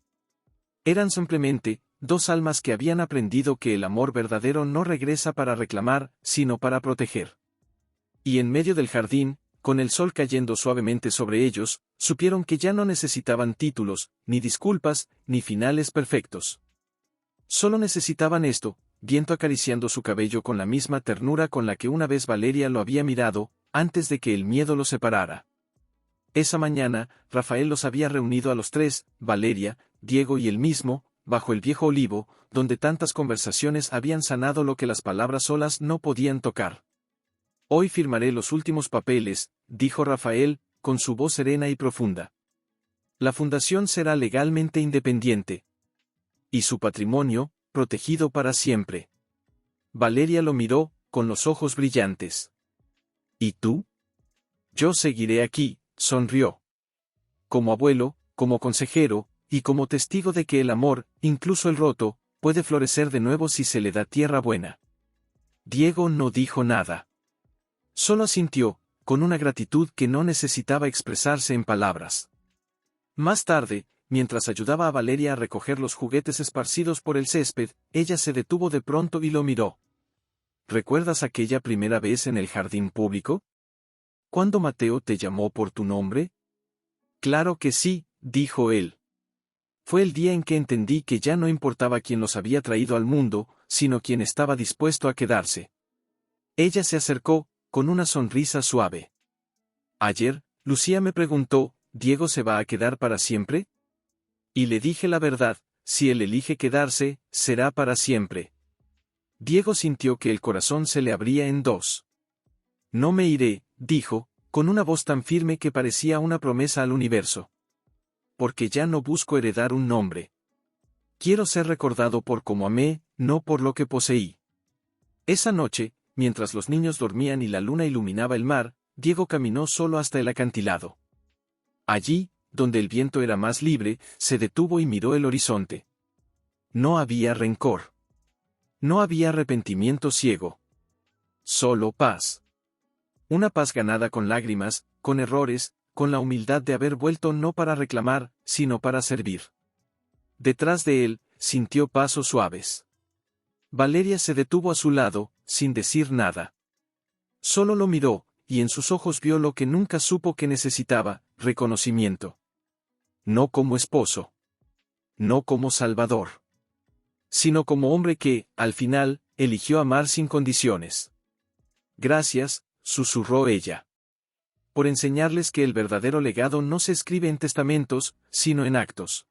Eran simplemente dos almas que habían aprendido que el amor verdadero no regresa para reclamar, sino para proteger. Y en medio del jardín, con el sol cayendo suavemente sobre ellos, supieron que ya no necesitaban títulos, ni disculpas, ni finales perfectos. Solo necesitaban esto, viento acariciando su cabello con la misma ternura con la que una vez Valeria lo había mirado, antes de que el miedo los separara. Esa mañana, Rafael los había reunido a los tres, Valeria, Diego y él mismo, bajo el viejo olivo, donde tantas conversaciones habían sanado lo que las palabras solas no podían tocar. Hoy firmaré los últimos papeles, dijo Rafael, con su voz serena y profunda. La fundación será legalmente independiente. Y su patrimonio, protegido para siempre. Valeria lo miró, con los ojos brillantes. ¿Y tú? Yo seguiré aquí, sonrió. Como abuelo, como consejero, y como testigo de que el amor, incluso el roto, puede florecer de nuevo si se le da tierra buena. Diego no dijo nada. Solo asintió, con una gratitud que no necesitaba expresarse en palabras. Más tarde, mientras ayudaba a Valeria a recoger los juguetes esparcidos por el césped, ella se detuvo de pronto y lo miró. ¿Recuerdas aquella primera vez en el jardín público? ¿Cuándo Mateo te llamó por tu nombre? Claro que sí, dijo él. Fue el día en que entendí que ya no importaba quién los había traído al mundo, sino quién estaba dispuesto a quedarse. Ella se acercó, con una sonrisa suave. Ayer, Lucía me preguntó, ¿Diego se va a quedar para siempre? Y le dije la verdad, si él elige quedarse, será para siempre. Diego sintió que el corazón se le abría en dos. No me iré, dijo, con una voz tan firme que parecía una promesa al universo. Porque ya no busco heredar un nombre. Quiero ser recordado por cómo amé, no por lo que poseí. Esa noche, mientras los niños dormían y la luna iluminaba el mar, Diego caminó solo hasta el acantilado. Allí, donde el viento era más libre, se detuvo y miró el horizonte. No había rencor. No había arrepentimiento ciego. Solo paz. Una paz ganada con lágrimas, con errores, con la humildad de haber vuelto no para reclamar, sino para servir. Detrás de él, sintió pasos suaves. Valeria se detuvo a su lado, sin decir nada. Solo lo miró, y en sus ojos vio lo que nunca supo que necesitaba, reconocimiento. No como esposo. No como salvador. Sino como hombre que, al final, eligió amar sin condiciones. Gracias, susurró ella. Por enseñarles que el verdadero legado no se escribe en testamentos, sino en actos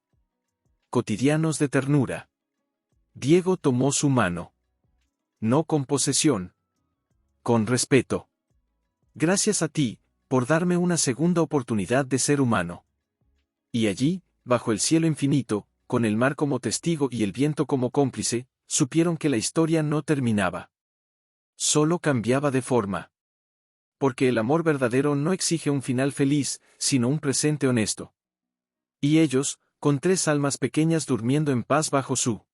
cotidianos de ternura. Diego tomó su mano. No con posesión. Con respeto. Gracias a ti, por darme una segunda oportunidad de ser humano. Y allí, bajo el cielo infinito, con el mar como testigo y el viento como cómplice, supieron que la historia no terminaba. Solo cambiaba de forma. Porque el amor verdadero no exige un final feliz, sino un presente honesto. Y ellos, con tres almas pequeñas durmiendo en paz bajo su